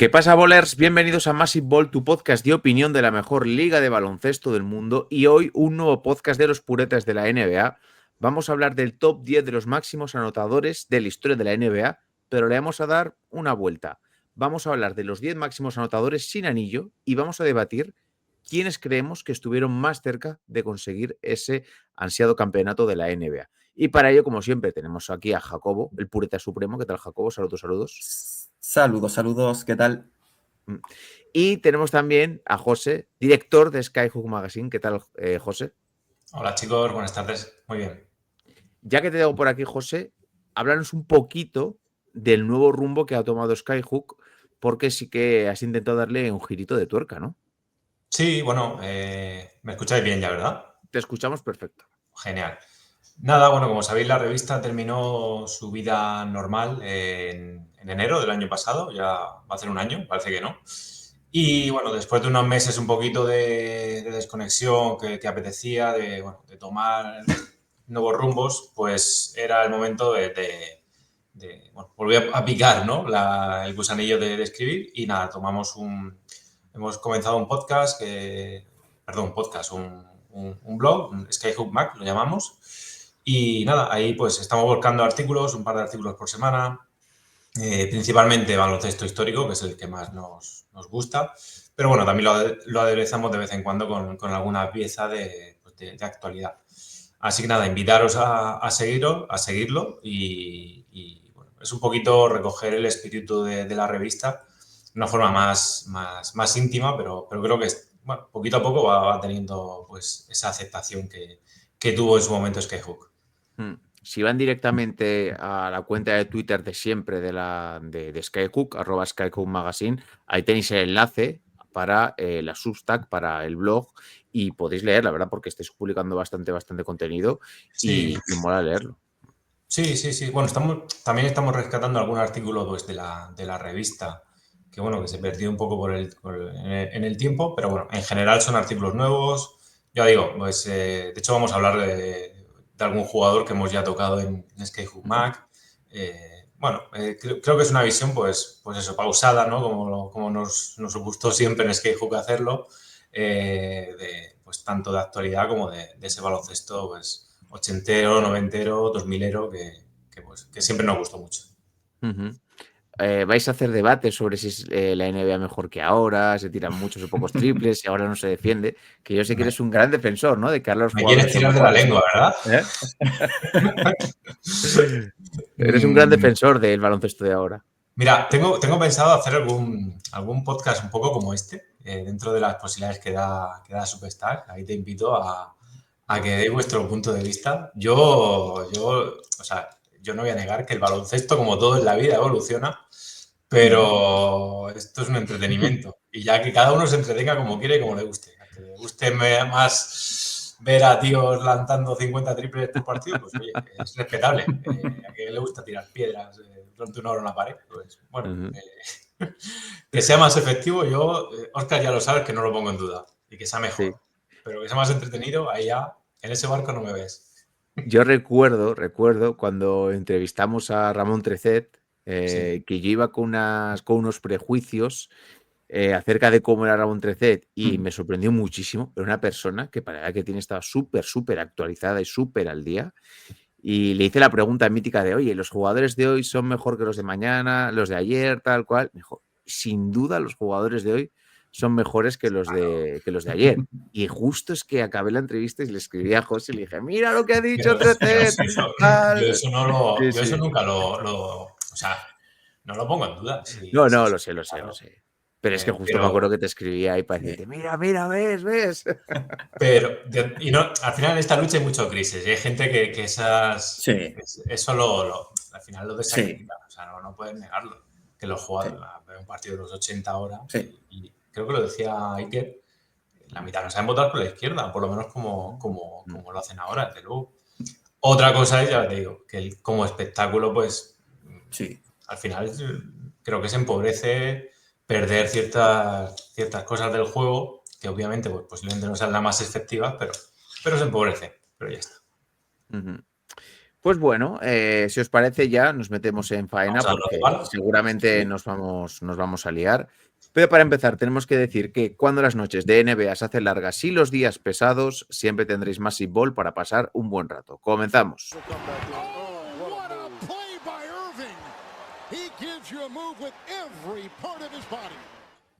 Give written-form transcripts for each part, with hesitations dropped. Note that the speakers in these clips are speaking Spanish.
¿Qué pasa, bolers? Bienvenidos a Massive Ball, tu podcast de opinión de la mejor liga de baloncesto del mundo. Y hoy un nuevo podcast de los puretas de la NBA. Vamos a hablar del top 10 de los máximos anotadores de la historia de la NBA, pero le vamos a dar una vuelta. Vamos a hablar de los 10 máximos anotadores sin anillo y vamos a debatir quiénes creemos que estuvieron más cerca de conseguir ese ansiado campeonato de la NBA. Y para ello, como siempre, tenemos aquí a Jacobo, el pureta supremo. ¿Qué tal, Jacobo? Saludos, saludos. Saludos, ¿qué tal? Y tenemos también a José, director de Skyhook Magazine. ¿Qué tal, José? Hola chicos, buenas tardes. Muy bien. Ya que te tengo por aquí, José, háblanos un poquito del nuevo rumbo que ha tomado Skyhook, porque sí que has intentado darle un girito de tuerca, ¿no? Sí, bueno, me escucháis bien ya, ¿verdad? Te escuchamos perfecto. Genial. Nada, bueno, como sabéis, la revista terminó su vida normal en enero del año pasado, ya va a ser un año, parece que no. Y bueno, después de unos meses un poquito de desconexión que apetecía, de tomar nuevos rumbos, pues era el momento de volver a picar, ¿no? El gusanillo de escribir y nada, hemos comenzado un podcast, un blog, un Skyhook Mag, lo llamamos. Y nada, ahí pues estamos volcando artículos, un par de artículos por semana, principalmente baloncesto histórico, que es el que más nos gusta. Pero bueno, también lo aderezamos de vez en cuando con alguna pieza de actualidad. Así que nada, invitaros a seguirlo y bueno, es un poquito recoger el espíritu de la revista de una forma más íntima, pero creo que bueno, poquito a poco va teniendo pues esa aceptación que tuvo en su momento Skyhook. Si van directamente a la cuenta de Twitter de siempre de Skyhook, @Skyhook Magazine, ahí tenéis el enlace para la Substack, para el blog, y podéis leer, la verdad, porque estáis publicando bastante contenido y mola leerlo. Sí. Bueno, también estamos rescatando algún artículo pues, de la revista que se perdió un poco en el tiempo, pero bueno, en general son artículos nuevos. Ya digo, pues de hecho vamos a hablar de algún jugador que hemos ya tocado en Skyhook Mag. Creo que es una visión pues eso, pausada, ¿no? Como nos gustó siempre en Skyhook hacerlo, pues tanto de actualidad como de ese baloncesto pues ochentero, noventero, 2000ero, que siempre nos gustó mucho. Vais a hacer debates sobre si es la NBA mejor que ahora, se tiran muchos o pocos triples y ahora no se defiende, que yo sé que eres un gran defensor, ¿no? De que ahora los jugadores quieres tirar de la lengua, ¿verdad? Eres un gran defensor del baloncesto de ahora. Mira, tengo pensado hacer algún podcast un poco como este, dentro de las posibilidades que da Superstar. Ahí te invito a que deis vuestro punto de vista. Yo no voy a negar que el baloncesto, como todo en la vida, evoluciona, pero esto es un entretenimiento. Y ya que cada uno se entretenga como quiere y como le guste. A que le guste más ver a tíos lanzando 50 triples por partido, pues oye, es respetable. A que le gusta tirar piedras durante una hora en la pared, pues bueno. Que sea más efectivo, Óscar, ya lo sabes que no lo pongo en duda. Y que sea mejor. Sí. Pero que sea más entretenido, ahí ya, en ese barco no me ves. Yo recuerdo cuando entrevistamos a Ramón Trecet, que yo iba con unos prejuicios acerca de cómo era Ramón Trecet y me sorprendió muchísimo. Era una persona que para la edad que tiene estaba súper actualizada y súper al día. Y le hice la pregunta mítica de, oye, ¿los jugadores de hoy son mejor que los de mañana, los de ayer, tal cual? Me dijo, sin duda los jugadores de hoy son mejores que los de ayer. Y justo es que acabé la entrevista y le escribí a José y le dije, mira lo que ha dicho Trecet. Yo eso nunca o sea, no lo pongo en duda. No, lo sé. Pero es que justo me acuerdo que te escribía ahí para decirte, mira, ves. Pero, al final en esta lucha hay mucho crisis. Y hay gente que esas... Sí. Eso al final lo desacredita. O sea, no puedes negarlo. Que los jugadores, un partido de los 80 ahora, y creo que lo decía Iker, la mitad no saben votar por la izquierda, por lo menos como lo hacen ahora, desde luego. Otra cosa es, ya te digo, que como espectáculo, pues, al final creo que se empobrece perder ciertas cosas del juego, que obviamente pues, posiblemente no sean las más efectivas, pero se empobrece, pero ya está. Pues bueno, si os parece ya nos metemos en faena Vamos a darlo de porque palo. seguramente Sí. nos vamos a liar. Pero para empezar tenemos que decir que cuando las noches de NBA se hacen largas y los días pesados, siempre tendréis Massive Ball para pasar un buen rato. Comenzamos.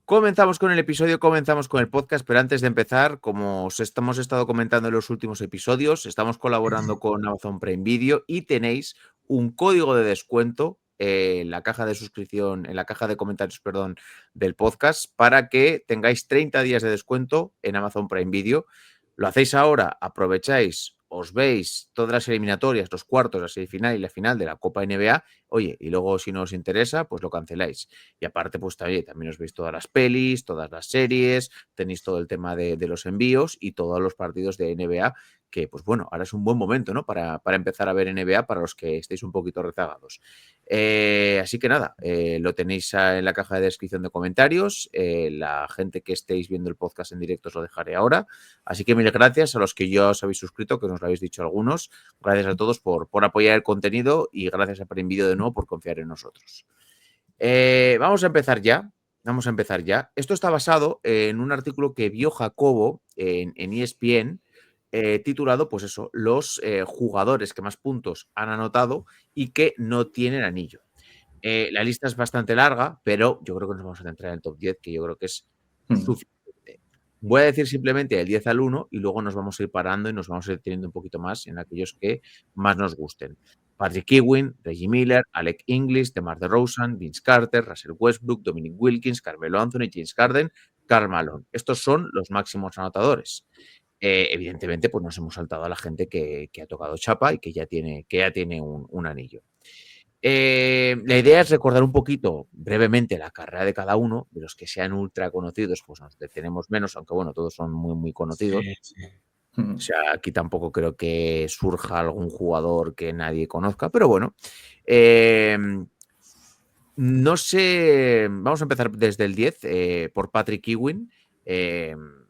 Comenzamos con el episodio, comenzamos con el podcast, pero antes de empezar, como os hemos estado comentando en los últimos episodios, estamos colaborando con Amazon Prime Video y tenéis un código de descuento en la caja de suscripción, en la caja de comentarios, perdón, del podcast, para que tengáis 30 días de descuento en Amazon Prime Video. Lo hacéis ahora, aprovecháis, os veis todas las eliminatorias, los cuartos, la semifinal y la final de la Copa NBA. Oye, y luego si no os interesa, pues lo canceláis. Y aparte, pues también os veis todas las pelis, todas las series, tenéis todo el tema de los envíos y todos los partidos de NBA, que pues bueno, ahora es un buen momento, ¿no? Para empezar a ver NBA para los que estéis un poquito rezagados. Así que nada, lo tenéis en la caja de descripción de comentarios. La gente que estéis viendo el podcast en directo os lo dejaré ahora. Así que mil gracias a los que ya os habéis suscrito, que nos lo habéis dicho algunos. Gracias a todos por apoyar el contenido y gracias a Prime Video de nuevo por confiar en nosotros. Vamos a empezar ya. Esto está basado en un artículo que vio Jacobo en ESPN, titulado, pues eso, los jugadores que más puntos han anotado y que no tienen anillo. La lista es bastante larga, pero yo creo que nos vamos a centrar en el top 10, que yo creo que es suficiente. Voy a decir simplemente del 10 al 1 y luego nos vamos a ir parando y nos vamos a ir teniendo un poquito más en aquellos que más nos gusten. Patrick Ewing, Reggie Miller, Alec English, DeMar DeRozan, Vince Carter, Russell Westbrook, Dominic Wilkins, Carmelo Anthony, James Harden, Karl Malone. Estos son los máximos anotadores. Evidentemente, pues nos hemos saltado a la gente que ha tocado chapa y que ya tiene un anillo. La idea es recordar un poquito brevemente la carrera de cada uno, de los que sean ultra conocidos, pues nos detenemos menos, aunque bueno, todos son muy, muy conocidos. Sí. O sea, aquí tampoco creo que surja algún jugador que nadie conozca, pero bueno. No sé, vamos a empezar desde el 10 por Patrick Ewing.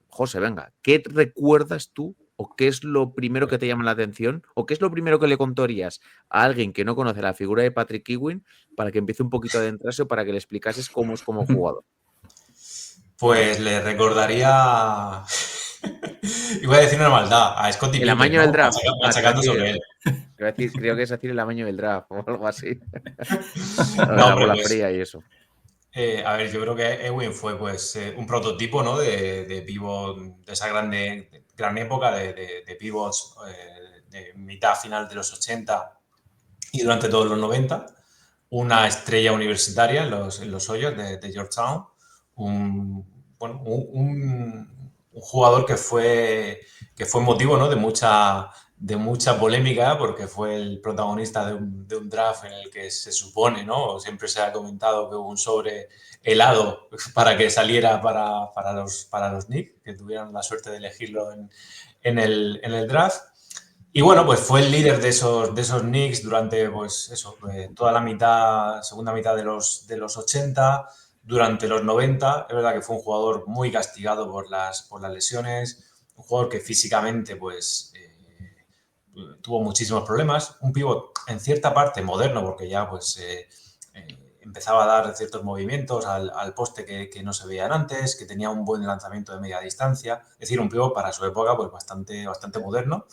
José, venga, ¿qué recuerdas tú o qué es lo primero que te llama la atención o qué es lo primero que le contarías a alguien que no conoce la figura de Patrick Ewing para que empiece un poquito a adentrarse o para que le explicases cómo es como jugador? Pues le recordaría, iba a decir una maldad, a Scottie El Pippen, amaño del ¿no? draft. Machacando sobre él. Creo que es decir el amaño del draft o algo así. No, La hombre, bola pues, fría y eso. a ver, yo creo que Ewing fue pues un prototipo, ¿no? de pivot de esa gran época de pivots de mitad final de los 80 y durante todos los 90. Una estrella universitaria en los hoyos de Georgetown. Un jugador que fue motivo, ¿no? de mucha polémica porque fue el protagonista de un draft en el que se supone, ¿no? Siempre se ha comentado que hubo un sobre helado para que saliera para los Knicks, que tuvieran la suerte de elegirlo en el draft. Y bueno, pues fue el líder de esos Knicks durante pues eso, toda la segunda mitad de los 80, durante los 90. Es verdad que fue un jugador muy castigado por las lesiones, un jugador que físicamente pues tuvo muchísimos problemas, un pívot en cierta parte moderno porque ya pues empezaba a dar ciertos movimientos al poste que no se veían antes, que tenía un buen lanzamiento de media distancia, es decir, un pívot para su época pues bastante moderno.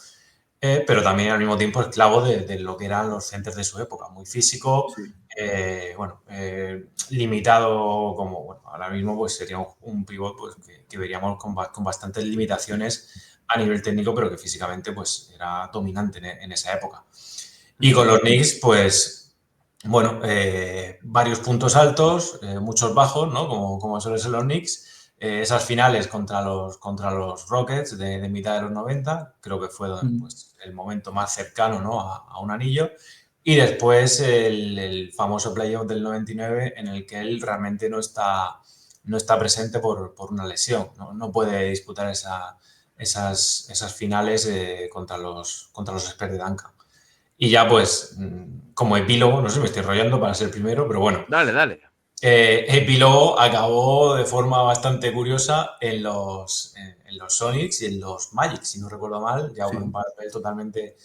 Pero también al mismo tiempo esclavo de lo que eran los centers de su época, muy físico, Sí. Limitado como, bueno, ahora mismo pues sería un pivot pues, que veríamos con bastantes limitaciones a nivel técnico, pero que físicamente pues era dominante en esa época. Y con los Knicks, pues, bueno, varios puntos altos, muchos bajos, ¿no? Como suelen ser los Knicks. Esas finales contra los Rockets de mitad de los 90, creo que fue pues, el momento más cercano, ¿no? a un anillo. Y después el famoso playoff del 99 en el que él realmente no está presente por una lesión. No puede disputar esas finales contra los Spurs de Duncan. Y ya pues, como epílogo, no sé, me estoy enrollando para ser el primero, pero bueno. Dale. Epílogo acabó de forma bastante curiosa en los Sonics y en los Magic, si no recuerdo mal, ya con un papel totalmente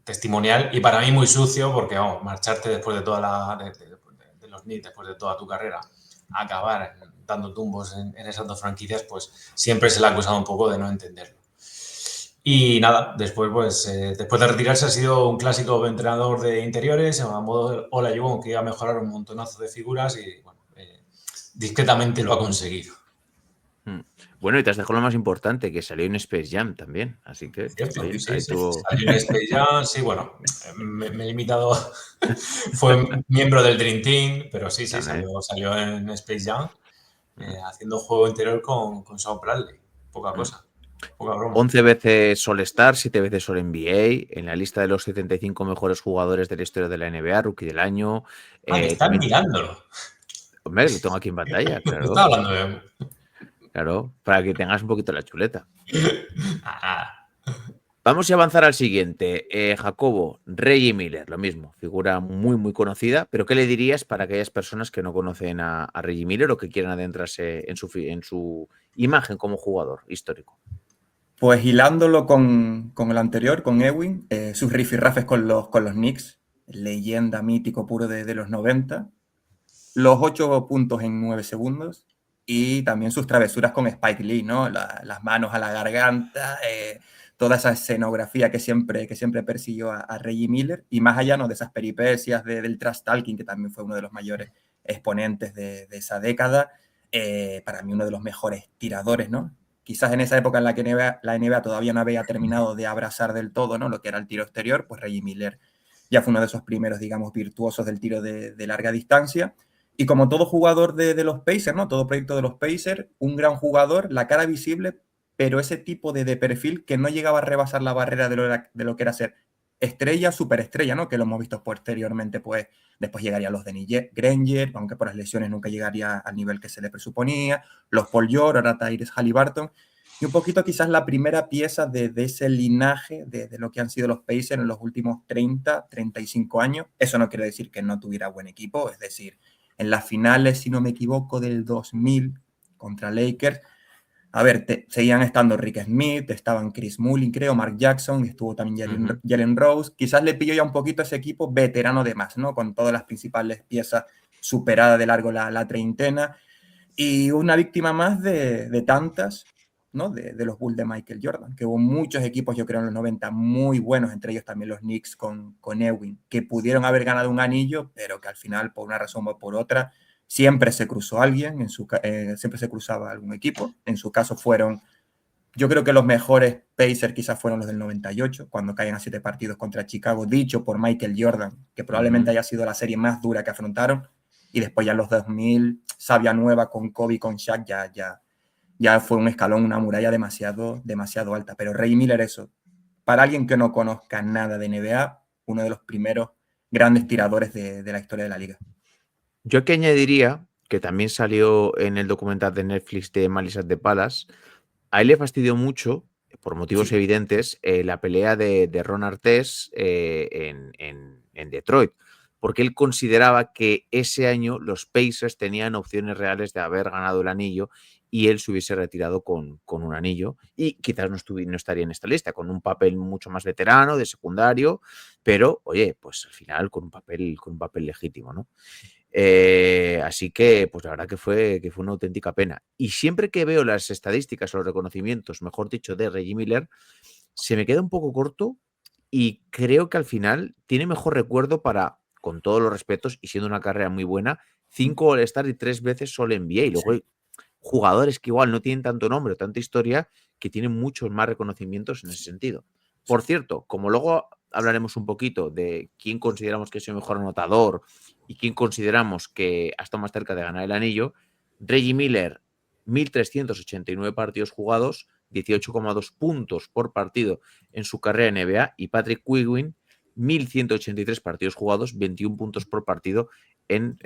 testimonial y para mí muy sucio porque, vamos, marcharte después de toda de los Knicks, después de toda tu carrera, a acabar dando tumbos en esas dos franquicias, pues siempre se le ha acusado un poco de no entenderlo. Y nada, después, pues, después de retirarse ha sido un clásico entrenador de interiores, a modo Olajuwon, que iba a mejorar un montonazo de figuras y, bueno, discretamente lo ha conseguido. Bueno, y te has dejado lo más importante, que salió en Space Jam también, así que Cierto, oye, sí, ahí sí. tuvo... Salió en Space Jam, sí, bueno, me he limitado, fue miembro del Dream Team, pero sí, También. salió en Space Jam haciendo juego interior con Shawn Bradley, poca cosa, poca broma. 11 veces All-Star, 7 veces All-NBA, en la lista de los 75 mejores jugadores de la historia de la NBA, Rookie del año. Que estás También, mirándolo. hombre, lo tengo aquí en pantalla, No claro. estaba hablando de... Claro, para que tengas un poquito la chuleta. Ah, Vamos a avanzar al siguiente. Jacobo, Reggie Miller, lo mismo, figura muy, muy conocida, pero ¿qué le dirías para aquellas personas que no conocen a Reggie Miller o que quieran adentrarse en su imagen como jugador histórico? Pues hilándolo con el anterior, con Ewing, sus rifirrafes con los Knicks, leyenda mítico puro de los 90, los 8 puntos en 9 segundos y también sus travesuras con Spike Lee, ¿no? Las manos a la garganta, toda esa escenografía que siempre persiguió a Reggie Miller, y más allá, ¿no?, de esas peripecias del trash talking, que también fue uno de los mayores exponentes de esa década, para mí uno de los mejores tiradores, ¿no? Quizás en esa época en la que la NBA todavía no había terminado de abrazar del todo, ¿no?, lo que era el tiro exterior, pues Reggie Miller ya fue uno de esos primeros, digamos, virtuosos del tiro de larga distancia. Y como todo jugador de los Pacers, ¿no?, todo proyecto de los Pacers, un gran jugador, la cara visible, pero ese tipo de perfil que no llegaba a rebasar la barrera de lo que era ser estrella, superestrella, ¿no?, que lo hemos visto posteriormente, pues después llegarían los Dennis Granger, aunque por las lesiones nunca llegaría al nivel que se le presuponía, los Paul George, ahora Tyrese Haliburton, y un poquito quizás la primera pieza de ese linaje de lo que han sido los Pacers en los últimos 30, 35 años. Eso no quiere decir que no tuviera buen equipo, es decir, en las finales, si no me equivoco, del 2000 contra Lakers, a ver, seguían estando Rick Smith, estaban Chris Mullin, creo, Mark Jackson, estuvo también Jalen Rose. Quizás le pilló ya un poquito ese equipo veterano de más, ¿no?, con todas las principales piezas superadas de largo la treintena, y una víctima más de tantas, ¿no?, de los Bulls de Michael Jordan, que hubo muchos equipos, yo creo, en los 90 muy buenos, entre ellos también los Knicks con Ewing, que pudieron haber ganado un anillo, pero que al final, por una razón o por otra, siempre se cruzó alguien, siempre se cruzaba algún equipo. En su caso fueron, yo creo que los mejores Pacers quizás fueron los del 98, cuando caen a 7 partidos contra Chicago, dicho por Michael Jordan, que probablemente haya sido la serie más dura que afrontaron, y después ya los 2000, savia nueva con Kobe, con Shaq, ya fue un escalón, una muralla demasiado alta. Pero Reggie Miller, eso, para alguien que no conozca nada de NBA, uno de los primeros grandes tiradores de la historia de la liga. Yo aquí añadiría, que también salió en el documental de Netflix de Malice at the Palace, a él le fastidió mucho, por motivos evidentes, la pelea de Ron Artest en Detroit, porque él consideraba que ese año los Pacers tenían opciones reales de haber ganado el anillo y él se hubiese retirado con un anillo y quizás no estaría en esta lista, con un papel mucho más veterano, de secundario, pero, oye, pues al final con un papel legítimo, ¿no? Así que, pues la verdad que fue una auténtica pena. Y siempre que veo las estadísticas o los reconocimientos, mejor dicho, de Reggie Miller, se me queda un poco corto y creo que al final tiene mejor recuerdo para, con todos los respetos y siendo una carrera muy buena, 5 All-Star y 3 veces All-NBA. Y luego hay jugadores que igual no tienen tanto nombre o tanta historia que tienen muchos más reconocimientos en ese sentido. Por cierto, como luego hablaremos un poquito de quién consideramos que es el mejor anotador y quién consideramos que ha estado más cerca de ganar el anillo, Reggie Miller, 1.389 partidos jugados, 18,2 puntos por partido en su carrera en NBA, y Patrick Ewing, 1.183 partidos jugados, 21 puntos por partido en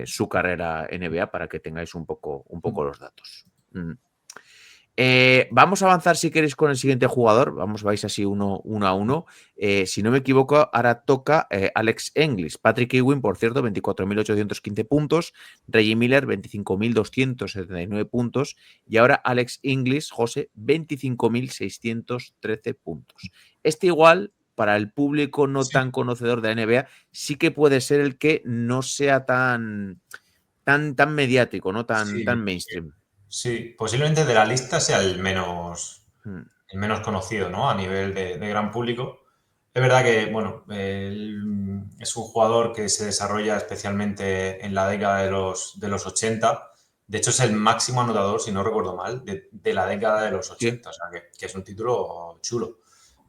su carrera en NBA, para que tengáis un poco los datos. Vamos a avanzar, si queréis, con el siguiente jugador. Vais así uno a uno. Si no me equivoco, ahora toca Alex English. Patrick Ewing, por cierto, 24.815 puntos. Reggie Miller, 25.279 puntos. Y ahora Alex English, José, 25.613 puntos. Este igual para el público no tan conocedor de la NBA, sí que puede ser el que no sea tan mediático, ¿no? Tan mainstream. Sí, posiblemente de la lista sea el menos Mm. conocido, ¿no? A nivel de gran público. Es verdad que, bueno, él es un jugador que se desarrolla especialmente en la década de los 80. De hecho, es el máximo anotador, si no recuerdo mal, de la década de los 80. O sea, que es un título chulo.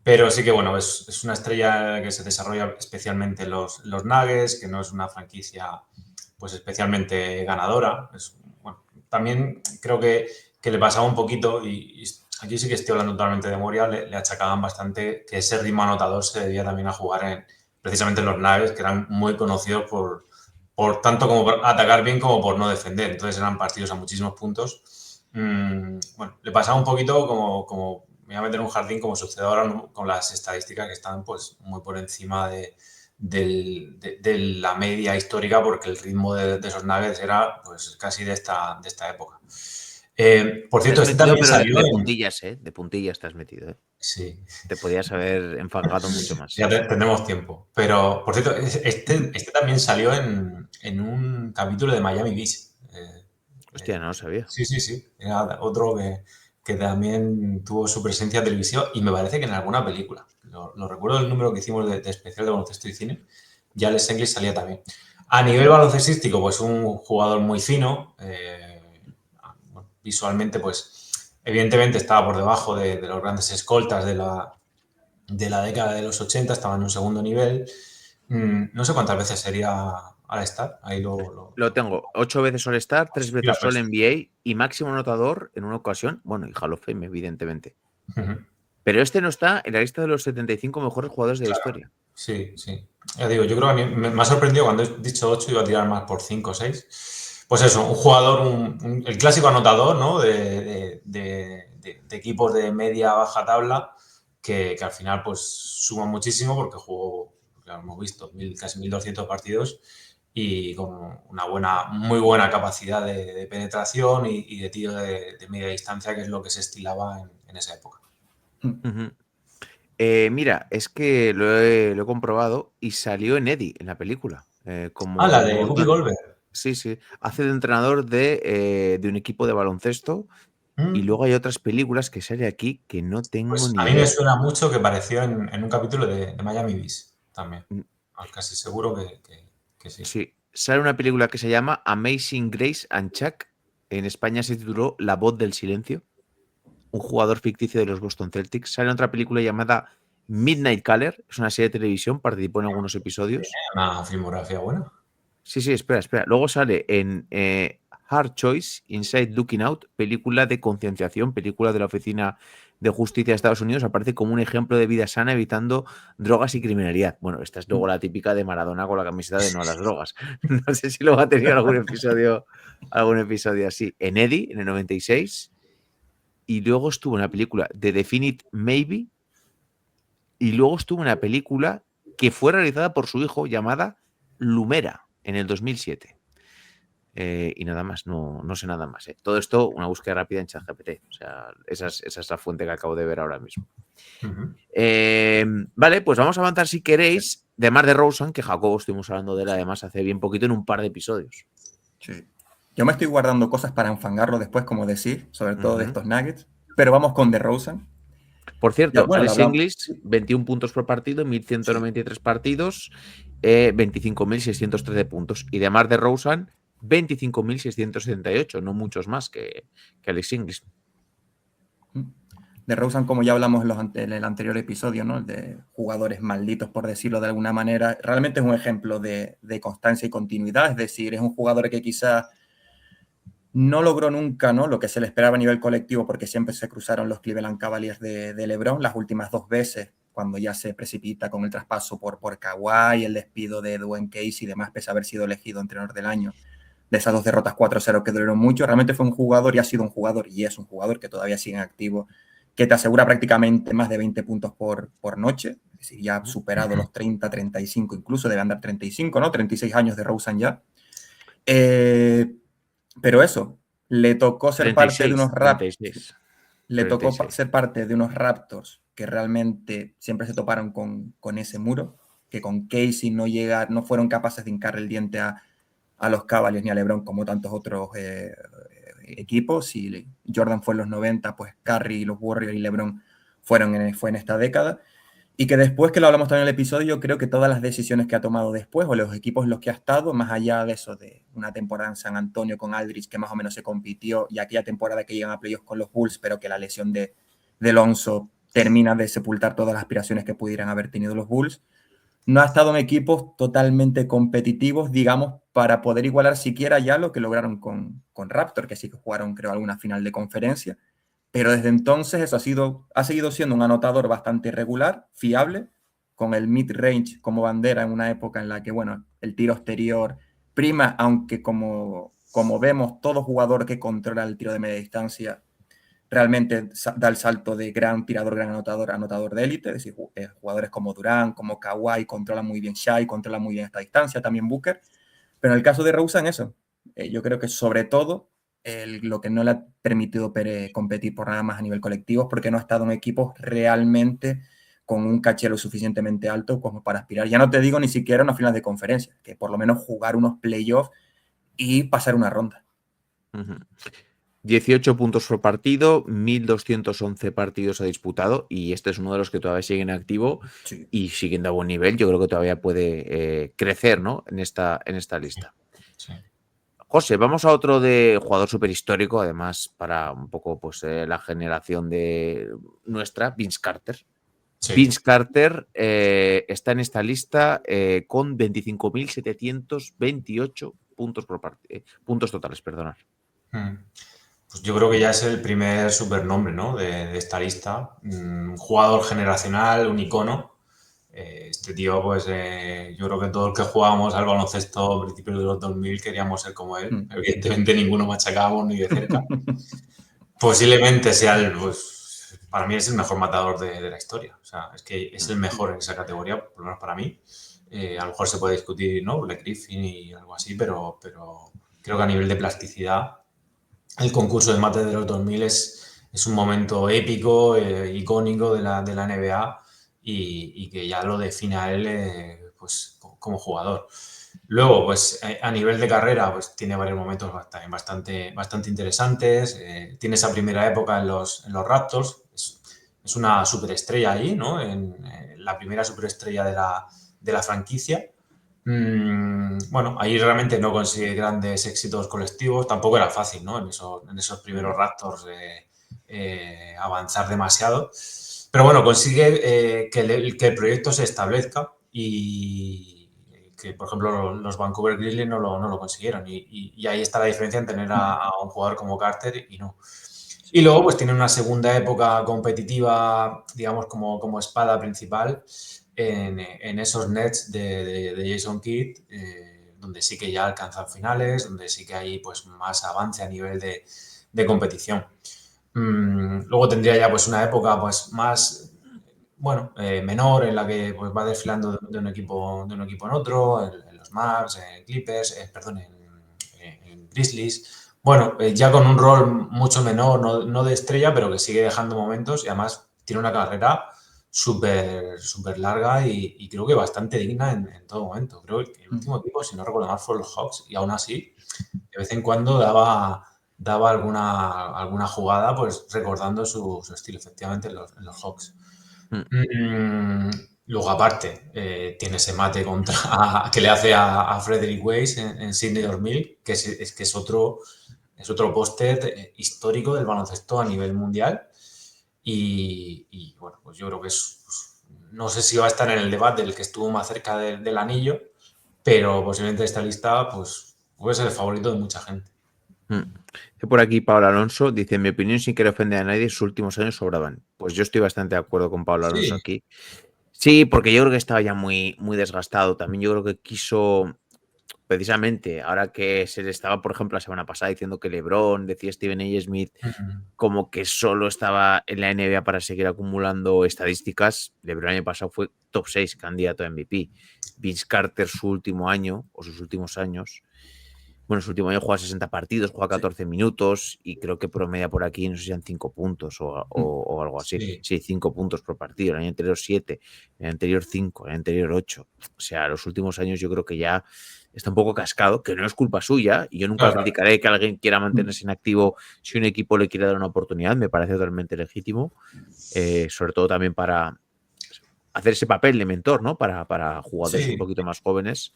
Pero sí que, bueno, es una estrella que se desarrolla especialmente en los Nuggets, que no es una franquicia pues especialmente ganadora. Bueno, también creo que le pasaba un poquito, y aquí sí que estoy hablando totalmente de memoria, le achacaban bastante que ese ritmo anotador se debía también a jugar precisamente en los Nuggets, que eran muy conocidos por tanto como por atacar bien como por no defender. Entonces eran partidos a muchísimos puntos. Bueno, le pasaba un poquito como me voy a meter en un jardín, como sucede ahora, ¿no? Con las estadísticas que están pues muy por encima de la media histórica, porque el ritmo de esos Nuggets era pues casi de esta época. Por cierto, Estás este metido, también pero salió de en... puntillas, ¿eh? De puntillas estás metido, ¿eh? Sí, Te podías haber enfangado mucho más. ya tendremos tiempo. Pero, por cierto, este también salió en un capítulo de Miami Beach. Hostia, no lo sabía. Sí. Era otro que también tuvo su presencia televisiva y me parece que en alguna película. Lo recuerdo el número que hicimos de especial de baloncesto y cine. Ya Alex English salía también. A nivel baloncestístico, pues un jugador muy fino. Bueno, visualmente, pues evidentemente estaba por debajo de los grandes escoltas de la década de los 80, estaba en un segundo nivel. No sé cuántas veces sería All-Star. Ahí Lo tengo. 8 veces All-Star, 3 mira, veces pues, All-NBA y máximo anotador en una ocasión. Bueno, y Hall of Fame, evidentemente. uh-huh. Pero este no está en la lista de los 75 mejores jugadores de la Claro. historia. Sí. Ya digo, yo creo que a mí me ha sorprendido cuando he dicho 8, iba a tirar más por 5 o 6. Pues eso, un jugador, el clásico anotador, ¿no? De equipos de media baja tabla que al final pues suma muchísimo porque jugó, ya lo hemos visto, casi 1.200 partidos y con una muy buena capacidad de penetración y de tiro de media distancia, que es lo que se estilaba en esa época. Uh-huh. Mira, es que lo he comprobado y salió en Eddie, en la película. Como La de Whoopi Goldberg. Sí. Hace de entrenador de un equipo de baloncesto. Y luego hay otras películas que sale aquí que no tengo Pues ni a mí me idea. suena mucho que apareció en un capítulo de Miami Beach también. Mm, Casi seguro que sí. Sí, sale una película que se llama Amazing Grace and Chuck. En España se tituló La voz del silencio. Un jugador ficticio de los Boston Celtics. Sale otra película llamada Midnight Caller. Es una serie de televisión, participó en algunos episodios. Una filmografía buena. Sí, espera. Luego sale en Hard Choice, Inside Looking Out, película de concienciación, película de la Oficina de Justicia de Estados Unidos. Aparece como un ejemplo de vida sana evitando drogas y criminalidad. Bueno, esta es luego la típica de Maradona con la camiseta de no a las drogas. No sé si luego ha tenido algún episodio así. En Eddie, en el 96. Y luego estuvo en la película The Definite Maybe. Y luego estuvo en una película que fue realizada por su hijo llamada Lumera en el 2007. Y nada más, no sé nada más. Todo esto, una búsqueda rápida en ChatGPT. O sea, esa es la fuente que acabo de ver ahora mismo. Uh-huh. Vale, pues vamos a avanzar si queréis. De Mar de Rosen, que Jacobo estuvimos hablando de él además hace bien poquito en un par de episodios. Sí. Yo me estoy guardando cosas para enfangarlo después, como decir, sobre todo de estos Nuggets. Pero vamos con DeRozan. Por cierto, Bueno, Alex English, 21 puntos por partido, 1.193 partidos, 25.613 puntos. Y de Mar de Rosen, 25.678, no muchos más que Alex English. DeRozan, como ya hablamos en el anterior episodio, ¿no? De jugadores malditos, por decirlo de alguna manera, realmente es un ejemplo de constancia y continuidad. Es decir, es un jugador que quizás no logró nunca, ¿no?, lo que se le esperaba a nivel colectivo, porque siempre se cruzaron los Cleveland Cavaliers de LeBron las últimas 2 veces, cuando ya se precipita con el traspaso por Kawhi, el despido de Dwayne Casey y demás, pese a haber sido elegido entrenador del año. De esas 2 derrotas 4-0 que dolieron mucho, realmente fue un jugador y ha sido un jugador, y es un jugador que todavía sigue en activo, que te asegura prácticamente más de 20 puntos por noche. Es decir, ya ha superado los 30, 35, incluso debe andar 35, ¿no? 36 años de Rosen ya. Pero eso, le tocó ser 36, parte de unos 36, Raptors. Le tocó 36. ser parte de unos Raptors que realmente siempre se toparon con ese muro, que con Casey no fueron capaces de hincar el diente a los Cavaliers ni a LeBron como tantos otros equipos. Si Jordan fue en los 90, pues Curry, los Warriors y LeBron fue en esta década. Y que después, que lo hablamos también en el episodio, yo creo que todas las decisiones que ha tomado después, o los equipos en los que ha estado, más allá de eso, de una temporada en San Antonio con Aldridge, que más o menos se compitió, y aquella temporada que llegan a playoffs con los Bulls, pero que la lesión de Lonzo termina de sepultar todas las aspiraciones que pudieran haber tenido los Bulls, no ha estado en equipos totalmente competitivos, digamos, para poder igualar siquiera ya lo que lograron con Raptor, que sí que jugaron, creo, alguna final de conferencia. Pero desde entonces eso ha seguido siendo un anotador bastante regular, fiable, con el mid-range como bandera en una época en la que, bueno, el tiro exterior prima, aunque como vemos, todo jugador que controla el tiro de media distancia realmente da el salto de gran tirador, gran anotador de élite. Es decir, jugadores como Durant, como Kawhi controlan muy bien Shai, controlan muy bien esta distancia, también Booker. Pero en el caso de Rosen, eso, yo creo que sobre todo lo que no le ha permitido competir por nada más a nivel colectivo es porque no ha estado en equipos realmente con un caché lo suficientemente alto como para aspirar. Ya no te digo ni siquiera una final de conferencia, que por lo menos jugar unos playoffs y pasar una ronda. 18 puntos por partido, 1.211 partidos ha disputado, y este es uno de los que todavía siguen activo, sí, y siguiendo a buen nivel. Yo creo que todavía puede crecer, ¿no?, en esta lista. Sí. José, vamos a otro de jugador súper histórico, además, para un poco pues la generación de nuestra, Vince Carter. Sí. Vince Carter está en esta lista con 25.728 puntos por puntos totales, perdonad. Pues yo creo que ya es el primer supernombre, ¿no?, de esta lista. Un jugador generacional, un icono. Este tío, pues yo creo que todo el que jugábamos al baloncesto a principios de los 2000 queríamos ser como él. Evidentemente ninguno machacábamos ni de cerca. Posiblemente sea pues para mí es el mejor matador de la historia. O sea, es que es el mejor en esa categoría, por lo menos para mí. A lo mejor se puede discutir, ¿no?, Black Griffin y algo así, pero creo que a nivel de plasticidad, el concurso de mate de los 2000 es un momento épico, icónico de la NBA, y que ya lo define a él pues, como jugador. Luego, pues a nivel de carrera, pues tiene varios momentos también bastante interesantes. Tiene esa primera época en los Raptors. Es una superestrella ahí, ¿no? La primera superestrella de la franquicia. Bueno, ahí realmente no consigue grandes éxitos colectivos. Tampoco era fácil, ¿no?, en esos primeros Raptors avanzar demasiado. Pero bueno, consigue que el proyecto se establezca, y que, por ejemplo, los Vancouver Grizzlies no lo consiguieron. Y ahí está la diferencia en tener a un jugador como Carter y no. Y luego pues tiene una segunda época competitiva, digamos, como espada principal en esos Nets de Jason Kidd, donde sí que ya alcanzan finales, donde sí que hay pues más avance a nivel de competición. Luego tendría ya pues una época pues más, bueno, menor, en la que pues va desfilando de un equipo en otro, en los Mavs, en Clippers, en Grizzlies. Bueno, ya con un rol mucho menor, no de estrella, pero que sigue dejando momentos, y además tiene una carrera súper larga y creo que bastante digna en todo momento. Creo que el último equipo, si no recuerdo mal, fue los Hawks, y aún así, de vez en cuando daba alguna jugada, pues recordando su estilo, efectivamente, en los Hawks. Luego, aparte, tiene ese mate que le hace a Frederick Weiss en Sydney 2000, que es otro póster histórico del baloncesto a nivel mundial. Y bueno, pues yo creo que no sé si va a estar en el debate del que estuvo más cerca del anillo, pero posiblemente esta lista pues puede ser el favorito de mucha gente. Por aquí Pablo Alonso dice: en mi opinión, sin querer ofender a nadie, sus últimos años sobraban. Pues yo estoy bastante de acuerdo con Pablo Alonso aquí. Sí, porque yo creo que estaba ya muy desgastado. También yo creo que quiso, precisamente, ahora que se le estaba, por ejemplo, la semana pasada diciendo que LeBron, decía Stephen A. Smith, como que solo estaba en la NBA para seguir acumulando estadísticas. LeBron el año pasado fue top 6 candidato a MVP. Vince Carter, su último año, o sus últimos años, Bueno, su último año juega 60 partidos, juega Sí. 14 minutos y creo que promedia por aquí, no sé si eran 5 puntos o algo así. Sí. Sí, 5 puntos por partido. El año anterior 7, el año anterior 5, el año anterior 8. O sea, los últimos años yo creo que ya está un poco cascado, que no es culpa suya. Y yo nunca Claro. criticaré que alguien quiera mantenerse en activo si un equipo le quiere dar una oportunidad. Me parece totalmente legítimo. Sobre todo también para hacer ese papel de mentor, ¿no? Para jugadores un Sí, poquito más jóvenes.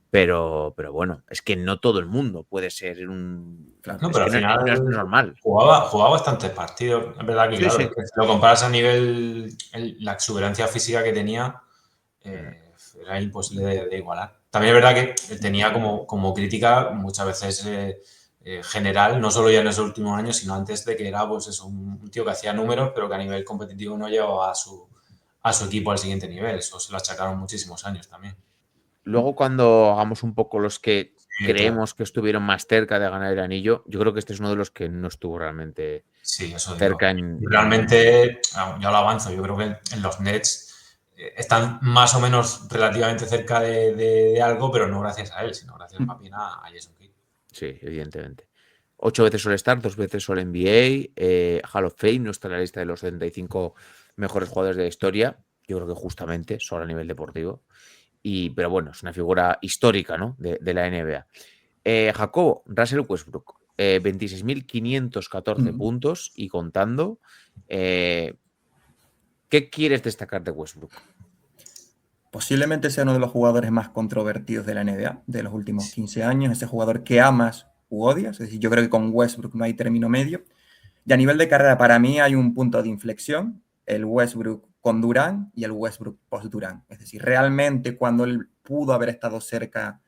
Pero bueno, es que no todo el mundo puede ser un. Claro. no, Es pero que al no, final no es normal. jugaba bastantes partidos. Es verdad que, Sí, claro, sí. es que si lo comparas a nivel, la exuberancia física que tenía, era imposible de igualar. También es verdad que él tenía como crítica muchas veces general, no solo ya en esos últimos años, sino antes de que era pues eso, un tío que hacía números, pero que a nivel competitivo no llevaba a su equipo al siguiente nivel. Eso se lo achacaron muchísimos años también. Luego, cuando hagamos un poco los que Sí, claro. creemos que estuvieron más cerca de ganar el anillo, yo creo que este es uno de los que no estuvo realmente Sí, eso digo. cerca Realmente, ya lo avanzo, yo creo que en los Nets están más o menos relativamente cerca de algo, pero no gracias a él, sino gracias más bien a Jason Kidd. Sí, evidentemente. 8 veces All-Star, 2 veces All-NBA, Hall of Fame, no está en la lista de los 75 mejores jugadores de la historia. Yo creo que justamente, solo a nivel deportivo. Pero bueno, es una figura histórica, ¿no? de la NBA. Jacobo, Russell Westbrook, 26.514 puntos y contando. ¿Qué quieres destacar de Westbrook? Posiblemente sea uno de los jugadores más controvertidos de la NBA de los últimos 15 años, ese jugador que amas u odias, es decir, yo creo que con Westbrook no hay término medio. Y a nivel de carrera, para mí hay un punto de inflexión, el Westbrook con Durant y el Westbrook post-Durant. Es decir, realmente cuando él pudo haber estado cerca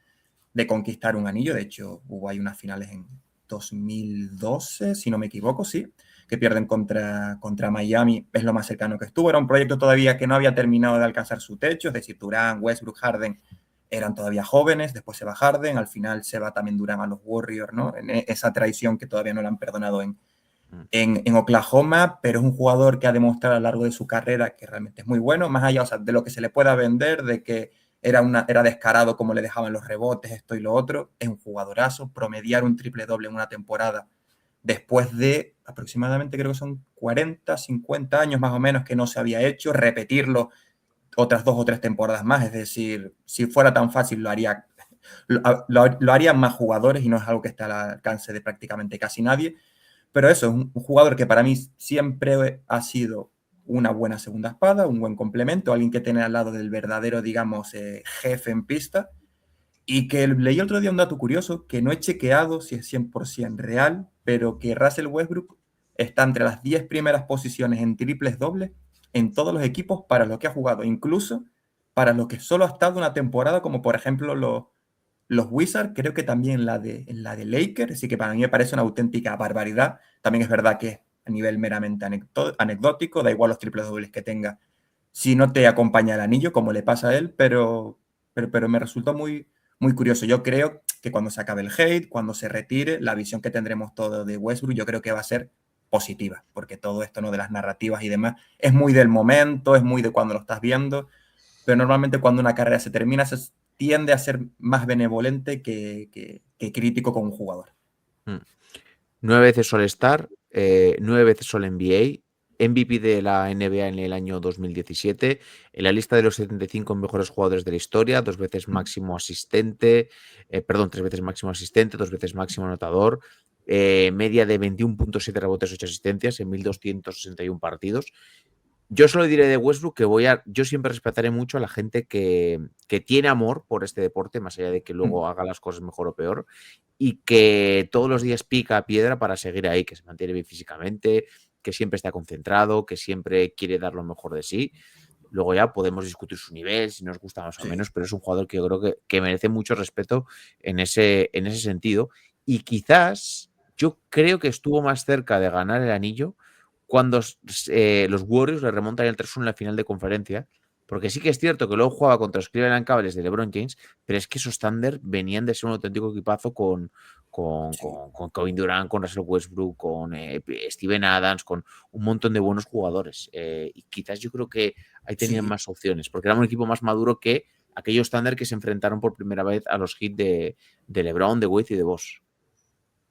de conquistar un anillo, de hecho hubo ahí unas finales en 2012, si no me equivoco, sí, que pierden contra Miami, es lo más cercano que estuvo. Era un proyecto todavía que no había terminado de alcanzar su techo, es decir, Durant, Westbrook, Harden eran todavía jóvenes, después se va Harden, al final se va también Durant a los Warriors, ¿no? En esa traición que todavía no le han perdonado en Oklahoma, pero es un jugador que ha demostrado a lo largo de su carrera que realmente es muy bueno, más allá, o sea, de lo que se le pueda vender, de que era descarado como le dejaban los rebotes, esto y lo otro, es un jugadorazo, promediar un triple doble en una temporada después de aproximadamente, creo que son 40, 50 años más o menos que no se había hecho, repetirlo otras 2 o 3 temporadas más, es decir, si fuera tan fácil lo harían más jugadores y no es algo que esté al alcance de prácticamente casi nadie. Pero eso, es un jugador que para mí siempre ha sido una buena segunda espada, un buen complemento, alguien que tiene al lado del verdadero, digamos, jefe en pista. Y que leí otro día un dato curioso, que no he chequeado si es 100% real, pero que Russell Westbrook está entre las 10 primeras posiciones en triples dobles en todos los equipos para los que ha jugado, incluso para los que solo ha estado una temporada, como por ejemplo los Wizards, creo que también en la de Lakers, así que para mí me parece una auténtica barbaridad. También es verdad que a nivel meramente anecdótico, da igual los triples dobles que tenga, si no te acompaña el anillo, como le pasa a él, pero me resultó muy, muy curioso. Yo creo que cuando se acabe el hate, cuando se retire, la visión que tendremos todo de Westbrook, yo creo que va a ser positiva, porque todo esto, ¿no?, de las narrativas y demás, es muy del momento, es muy de cuando lo estás viendo, pero normalmente cuando una carrera se termina, se tiende a ser más benevolente que crítico con un jugador. 9 veces All-Star, 9 veces All-NBA, MVP de la NBA en el año 2017, en la lista de los 75 mejores jugadores de la historia, 2 veces máximo asistente, 3 veces máximo asistente, 2 veces máximo anotador, media de 21.7 rebotes, 8 asistencias en 1.261 partidos. Yo solo diré de Westbrook que yo siempre respetaré mucho a la gente que tiene amor por este deporte, más allá de que luego haga las cosas mejor o peor, y que todos los días pica piedra para seguir ahí, que se mantiene bien físicamente, que siempre está concentrado, que siempre quiere dar lo mejor de sí. Luego ya podemos discutir su nivel, si nos gusta más o menos, pero es un jugador que yo creo que merece mucho respeto en ese sentido. Y quizás yo creo que estuvo más cerca de ganar el anillo cuando los Warriors le remontan el 3-1 en la final de conferencia, porque sí que es cierto que luego jugaba contra los Cleveland Cavaliers de LeBron James, pero es que esos Thunder venían de ser un auténtico equipazo con Kevin Durant, con Russell Westbrook, con Steven Adams, con un montón de buenos jugadores. Y quizás yo creo que ahí tenían Sí, más opciones, porque era un equipo más maduro que aquellos Thunder que se enfrentaron por primera vez a los Heat de LeBron, de Wade y de Bosh.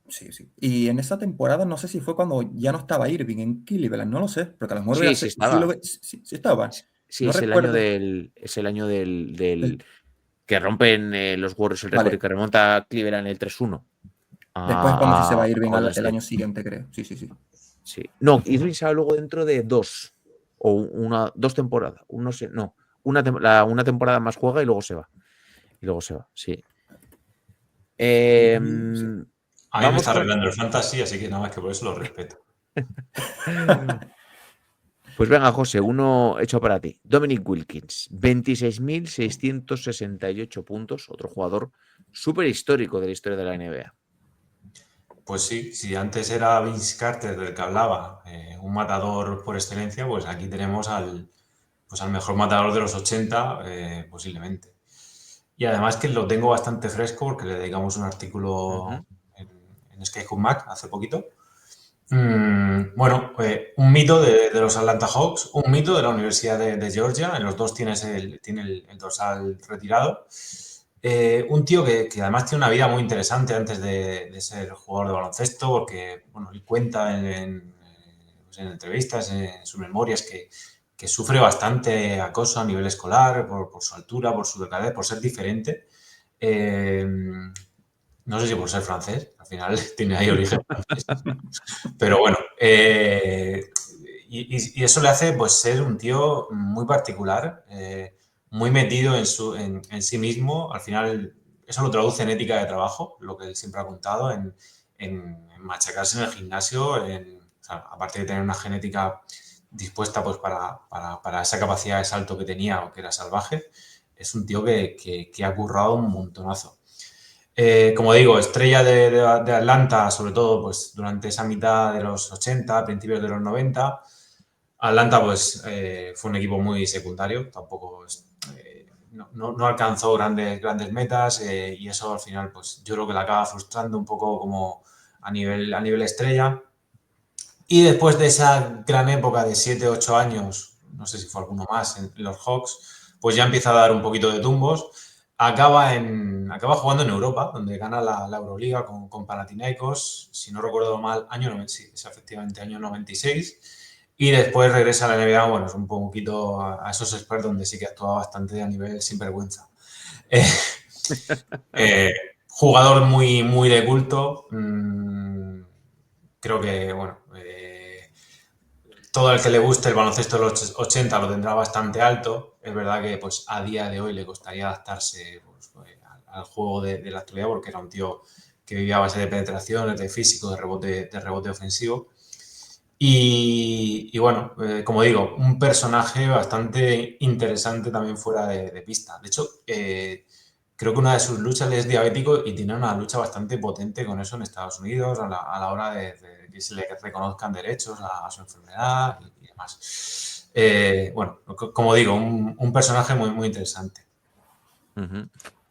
Sí, sí. Y en esa temporada, no sé si fue cuando ya no estaba Irving en Cleveland, no lo sé, porque a lo mejor Sí estaba. sí estaba. Sí, No es el año recuerdo. es el año del que rompen los Warriors el récord y Vale. que remonta Cleveland el 3-1 Después cuando sí se va a Irving Golden el State. año siguiente, creo. Sí, sí, sí. Sí. No, Irving se va luego dentro de 2 o dos temporadas. No sé, no. Una temporada más juega y luego se va. Sí. A mí me Vamos está con. arreglando el fantasy, así que nada más que por eso lo respeto. Pues venga, José, uno hecho para ti. Dominic Wilkins, 26.668 puntos, otro jugador súper histórico de la historia de la NBA. Pues sí, si antes era Vince Carter del que hablaba, un matador por excelencia, pues aquí tenemos al mejor matador de los 80, posiblemente. Y además que lo tengo bastante fresco porque le dedicamos un artículo en Skyhook Mac hace poquito. Bueno, un mito de los Atlanta Hawks, un mito de la Universidad de Georgia. En los dos tiene el dorsal retirado. Un tío que además tiene una vida muy interesante antes de ser jugador de baloncesto, porque bueno, él cuenta en entrevistas, en sus memorias, que sufre bastante acoso a nivel escolar por su altura, por su delgadez, por ser diferente. No sé si por ser francés, al final tiene ahí origen francés. Pero bueno, y eso le hace pues ser un tío muy particular, muy metido en sí mismo. Al final eso lo traduce en ética de trabajo, lo que él siempre ha contado, en machacarse en el gimnasio, o sea, aparte de tener una genética dispuesta pues para esa capacidad de salto que tenía o que era salvaje, es un tío que ha currado un montonazo. Como digo, estrella de Atlanta, sobre todo pues, durante esa mitad de los 80, principios de los 90. Atlanta pues, fue un equipo muy secundario, tampoco no alcanzó grandes metas y eso al final pues, yo creo que la acaba frustrando un poco como a nivel estrella. Y después de esa gran época de 7-8 años, no sé si fue alguno más en los Hawks, pues ya empieza a dar un poquito de tumbos. Acaba jugando en Europa, donde gana la Euroliga con Panathinaikos, si no recuerdo mal, sí, es efectivamente año 96. Y después regresa a la NBA, bueno, es un poquito a esos Spurs donde sí que actúa bastante a nivel sinvergüenza. Jugador muy, muy de culto. Creo que, bueno, todo el que le guste el baloncesto de los 80 lo tendrá bastante alto. Es verdad que pues, a día de hoy le costaría adaptarse pues, al juego de la actualidad porque era un tío que vivía a base de penetraciones, de físico, de rebote ofensivo. Y bueno, como digo, un personaje bastante interesante también fuera de pista. De hecho, creo que una de sus luchas es diabético y tiene una lucha bastante potente con eso en Estados Unidos a la hora de que se le reconozcan derechos a su enfermedad y demás. Bueno, como digo, un personaje muy, muy interesante.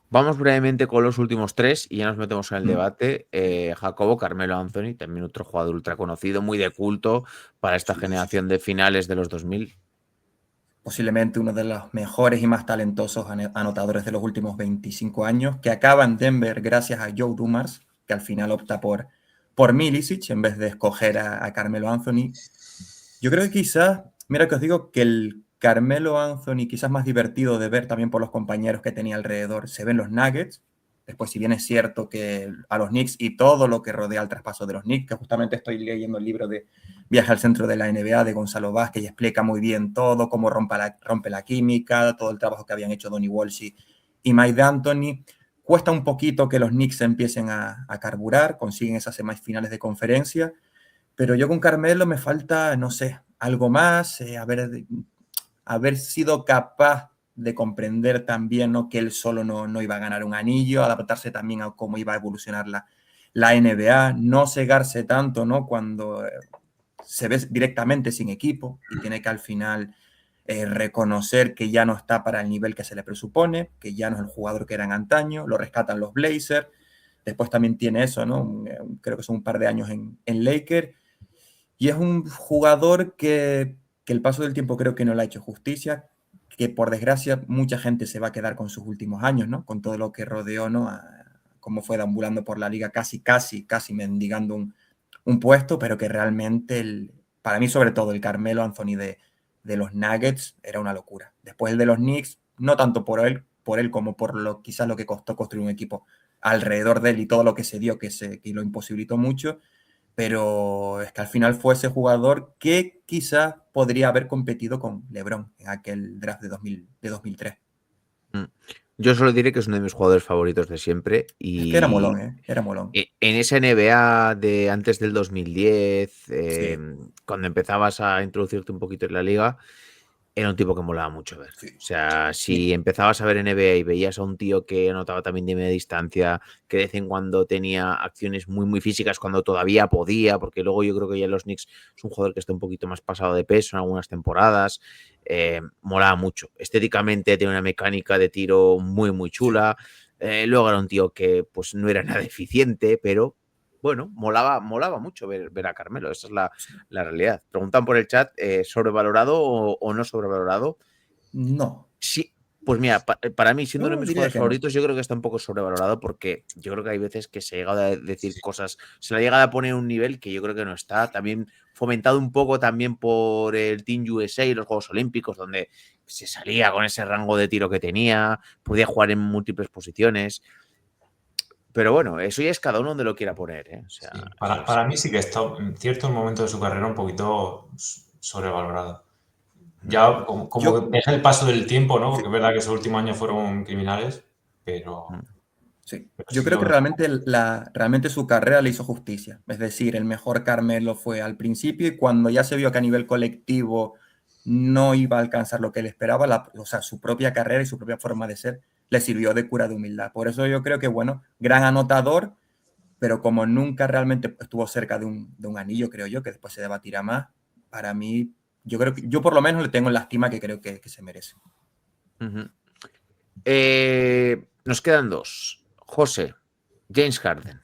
Vamos brevemente con los últimos tres y ya nos metemos en el debate. Jacobo, Carmelo Anthony, también otro jugador ultra conocido, muy de culto para esta generación de finales de los 2000. Posiblemente uno de los mejores y más talentosos anotadores de los últimos 25 años, que acaba en Denver gracias a Joe Dumars, que al final opta por Milicic en vez de escoger a Carmelo Anthony. Yo creo que quizás, mira que os digo que el Carmelo Anthony quizás más divertido de ver también por los compañeros que tenía alrededor, se ven los Nuggets. Después, si bien es cierto que a los Knicks y todo lo que rodea el traspaso de los Knicks, que justamente estoy leyendo el libro de Viaje al centro de la NBA de Gonzalo Vázquez y explica muy bien todo, cómo rompe la química, todo el trabajo que habían hecho Donnie Walsh y Mike D'Antoni. Cuesta un poquito que los Knicks empiecen a carburar, consiguen esas semifinales de conferencia, pero yo con Carmelo me falta, no sé, algo más, haber sido capaz de comprender también, ¿no?, que él solo no iba a ganar un anillo, adaptarse también a cómo iba a evolucionar la NBA, no cegarse tanto, ¿no?, cuando se ve directamente sin equipo y tiene que al final reconocer que ya no está para el nivel que se le presupone, que ya no es el jugador que era en antaño, lo rescatan los Blazers, después también tiene eso, ¿no?, creo que son un par de años en Lakers, y es un jugador que el paso del tiempo creo que no le ha hecho justicia, que por desgracia mucha gente se va a quedar con sus últimos años, ¿no? Con todo lo que rodeó, ¿no? Cómo fue deambulando por la liga casi mendigando un puesto, pero que realmente, para mí sobre todo, el Carmelo Anthony de los Nuggets era una locura. Después el de los Knicks, no tanto por él como por quizás lo que costó construir un equipo alrededor de él y todo lo que se dio, que lo imposibilitó mucho, pero es que al final fue ese jugador que quizás podría haber competido con LeBron en aquel draft de 2003. Yo solo diré que es uno de mis jugadores favoritos de siempre Es que era y molón, ¿eh? Era molón. en esa NBA de antes del 2010, Sí. cuando empezabas a introducirte un poquito en la liga, era un tipo que molaba mucho ver. Sí. O sea, si Sí. empezabas a ver NBA y veías a un tío que anotaba también de media distancia, que de vez en cuando tenía acciones muy, muy físicas cuando todavía podía, porque luego yo creo que ya en los Knicks es un jugador que está un poquito más pasado de peso en algunas temporadas, molaba mucho. Estéticamente tiene una mecánica de tiro muy, muy chula. Luego era un tío que pues no era nada eficiente, pero bueno, molaba mucho ver a Carmelo, esa es la realidad. Preguntan por el chat, ¿sobrevalorado o no sobrevalorado? No. Sí, pues mira, para mí, siendo uno de mis Diría jugadores que no. favoritos, yo creo que está un poco sobrevalorado porque yo creo que hay veces que se ha llegado a decir cosas, se le ha llegado a poner un nivel que yo creo que no está, también fomentado un poco también por el Team USA y los Juegos Olímpicos, donde se salía con ese rango de tiro que tenía, podía jugar en múltiples posiciones. Pero bueno, eso ya es cada uno donde lo quiera poner, ¿eh? O sea, Sí, para mí sí que está en cierto momento de su carrera un poquito sobrevalorado. Ya como que deja el paso del tiempo, ¿no? Sí. Porque es verdad que esos últimos años fueron criminales, pero Sí. pero Yo sí creo lo que veo. realmente su carrera le hizo justicia. Es decir, el mejor Carmelo fue al principio y cuando ya se vio que a nivel colectivo no iba a alcanzar lo que él esperaba, o sea, su propia carrera y su propia forma de ser le sirvió de cura de humildad. Por eso yo creo que, bueno, gran anotador, pero como nunca realmente estuvo cerca de un anillo, creo yo, que después se debatirá más, para mí, yo por lo menos le tengo la estima que creo que se merece. Nos quedan dos. José, James Harden.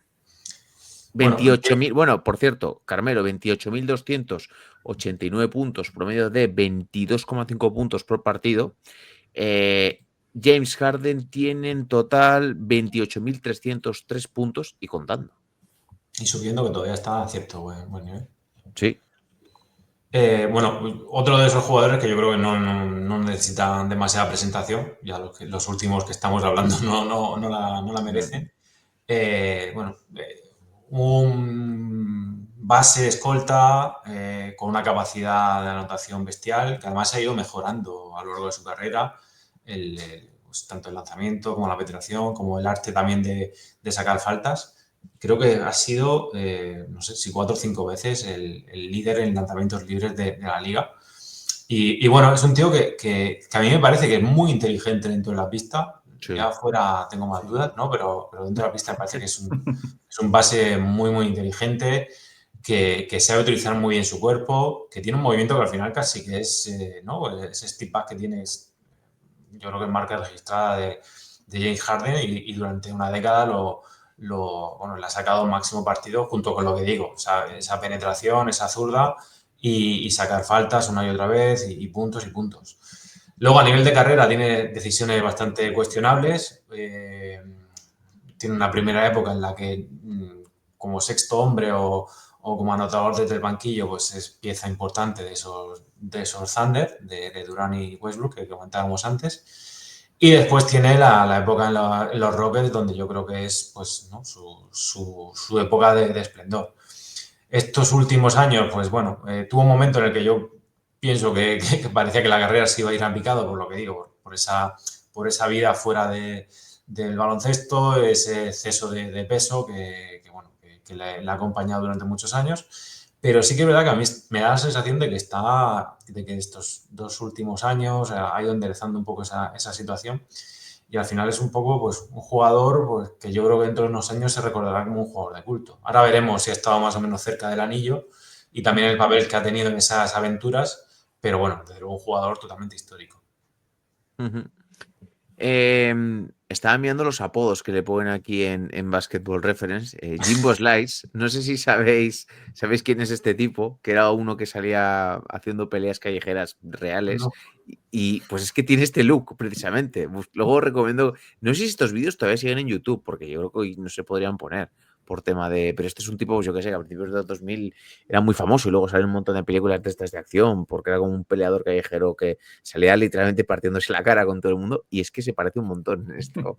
Bueno, 28.000, bueno, por cierto, Carmelo, 28.289 puntos, promedio de 22,5 puntos por partido. James Harden tiene en total 28.303 puntos y contando. y subiendo que todavía está a cierto buen nivel. Sí. Bueno, otro de esos jugadores que yo creo que no necesitan demasiada presentación, ya los últimos que estamos hablando no la merecen. Un base escolta con una capacidad de anotación bestial, que además ha ido mejorando a lo largo de su carrera, pues, tanto el lanzamiento como la penetración, como el arte también de sacar faltas. Creo que ha sido, no sé si 4 o 5 veces el líder en lanzamientos libres de la liga. Y bueno, es un tío que a mí me parece que es muy inteligente dentro de la pista. Sí. Ya afuera tengo más dudas, ¿no? Pero dentro de la pista me parece que es un base muy, muy inteligente, que sabe utilizar muy bien su cuerpo, que tiene un movimiento que al final casi que es, ¿no? Ese step back que tiene yo creo que es marca registrada de James Harden y durante una década le ha sacado el máximo partido junto con lo que digo, o sea, esa penetración, esa zurda y sacar faltas una y otra vez y puntos y puntos. Luego, a nivel de carrera, tiene decisiones bastante cuestionables. Tiene una primera época en la que, como sexto hombre o como anotador desde el banquillo, pues es pieza importante de esos Thunder, de Durant y Westbrook, que comentábamos antes. Y después tiene la época en los Rockets, donde yo creo que es pues, ¿no? su época de esplendor. Estos últimos años, pues bueno, tuvo un momento en el que yo pienso que parecía que la carrera se iba a ir a picado, por lo que digo, por esa vida fuera del baloncesto, ese exceso de peso que le ha acompañado durante muchos años. Pero sí que es verdad que a mí me da la sensación de que estos 2 últimos años ha ido enderezando un poco esa situación. Y al final es un poco pues, un jugador pues, que yo creo que dentro de unos años se recordará como un jugador de culto. Ahora veremos si ha estado más o menos cerca del anillo y también el papel que ha tenido en esas aventuras, pero bueno, desde luego un jugador totalmente histórico. Estaba mirando los apodos que le ponen aquí en Basketball Reference. Jimbo Slice, no sé si sabéis quién es este tipo, que era uno que salía haciendo peleas callejeras reales. No. Y pues es que tiene este look, precisamente. Luego recomiendo, no sé si estos vídeos todavía siguen en YouTube, porque yo creo que hoy no se podrían poner por tema de... Pero este es un tipo, pues yo que sé, que a principios de los 2000 era muy famoso y luego salen un montón de películas de estas de acción, porque era como un peleador callejero que salía literalmente partiéndose la cara con todo el mundo, y es que se parece un montón en esto.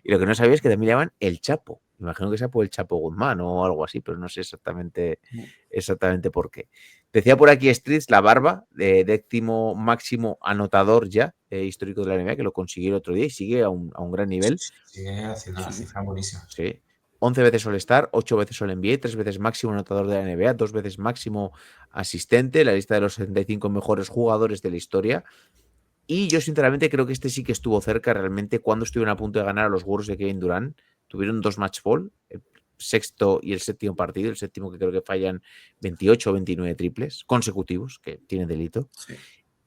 Y lo que no sabía es que también le llaman El Chapo. Imagino que sea por el Chapo Guzmán o algo así, pero no sé exactamente por qué. Decía por aquí Streets, la barba, de 10º máximo anotador ya, histórico de la NBA, que lo consiguió el otro día y sigue a un gran nivel. Sigue haciendo una cifra buenísima. Sí. 11 veces All-Star, 8 veces All-NBA, 3 veces máximo anotador de la NBA, 2 veces máximo asistente, la lista de los 75 mejores jugadores de la historia. Y yo sinceramente creo que este sí que estuvo cerca realmente cuando estuvieron a punto de ganar a los Warriors de Kevin Durant. Tuvieron 2 match ball, el sexto y el séptimo partido, el séptimo que creo que fallan 28 o 29 triples consecutivos, que tiene delito. Sí.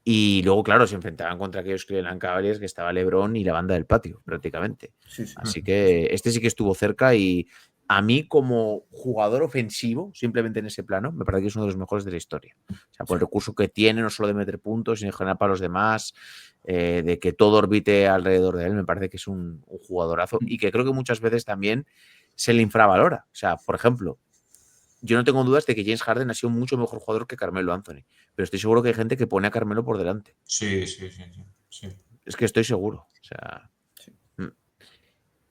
Y luego, claro, se enfrentaban contra aquellos Cleveland Cavaliers, que estaba LeBron y la banda del patio, prácticamente. Sí. Así que este sí que estuvo cerca y a mí como jugador ofensivo, simplemente en ese plano, me parece que es uno de los mejores de la historia. O sea, por el recurso que tiene, no solo de meter puntos, sino en general para los demás, de que todo orbite alrededor de él, me parece que es un jugadorazo y que creo que muchas veces también se le infravalora. O sea, por ejemplo, yo no tengo dudas de que James Harden ha sido mucho mejor jugador que Carmelo Anthony, pero estoy seguro que hay gente que pone a Carmelo por delante. Sí. Es que estoy seguro. O sea. Sí.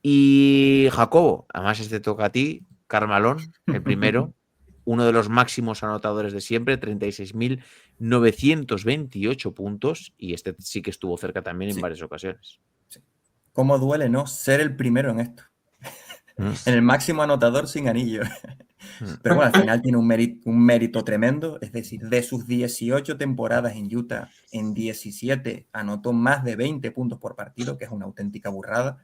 Y Jacobo, además este toca a ti, Carmalón, el primero, uno de los máximos anotadores de siempre, 36.928 puntos, y este sí que estuvo cerca también en varias ocasiones. Sí. ¿Cómo duele no ser el primero en esto? En el máximo anotador sin anillo. Pero bueno, al final tiene un mérito tremendo. Es decir, de sus 18 temporadas en Utah, en 17 anotó más de 20 puntos por partido, que es una auténtica burrada.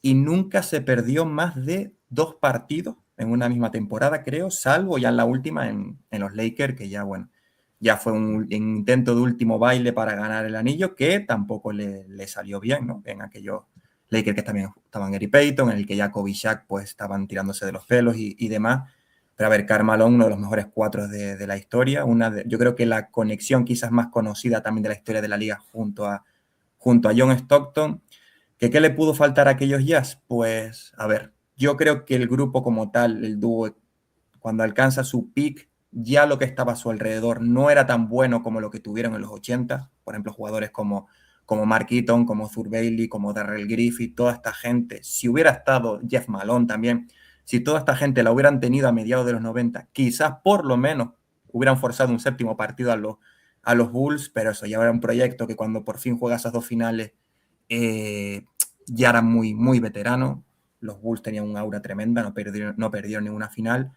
Y nunca se perdió más de 2 partidos en una misma temporada, creo, salvo ya en la última en los Lakers, que ya, bueno, ya fue un intento de último baile para ganar el anillo, que tampoco le salió bien, ¿no? En aquellos Lakers que también estaban Gary Payton, en el que ya Kobe y Shaq pues estaban tirándose de los pelos y demás. Pero a ver, Karl Malone, uno de los mejores 4 de la historia, yo creo que la conexión quizás más conocida también de la historia de la liga junto a John Stockton. ¿Qué le pudo faltar a aquellos Jazz? Pues, a ver, yo creo que el grupo como tal, el dúo, cuando alcanza su peak, ya lo que estaba a su alrededor no era tan bueno como lo que tuvieron en los 80. Por ejemplo, jugadores como Mark Eaton, como Thurl Bailey, como Darrell Griffith, toda esta gente. Si hubiera estado Jeff Malone también, si toda esta gente la hubieran tenido a mediados de los 90, quizás por lo menos hubieran forzado un séptimo partido a los Bulls, pero eso ya era un proyecto que cuando por fin juega esas 2 finales ya era muy, muy veterano. Los Bulls tenían un aura tremenda, no perdieron ninguna final.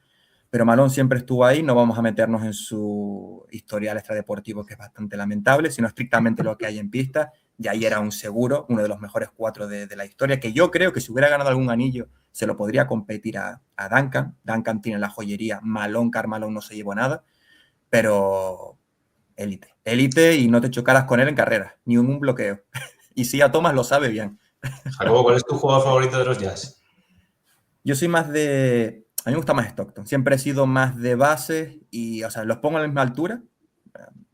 Pero Malone siempre estuvo ahí. No vamos a meternos en su historial extradeportivo, que es bastante lamentable, sino estrictamente lo que hay en pista. Y ahí era un seguro, uno de los mejores 4 de la historia, que yo creo que si hubiera ganado algún anillo se lo podría competir a Duncan. Duncan tiene la joyería. Karl Malone no se llevó nada, pero élite y no te chocaras con él en carrera, ni en un bloqueo. Y sí, a Thomas lo sabe bien. Jacobo, ¿cuál es tu jugador favorito de los Jazz? Yo soy más de... A mí me gusta más Stockton. Siempre he sido más de base y, o sea, los pongo a la misma altura.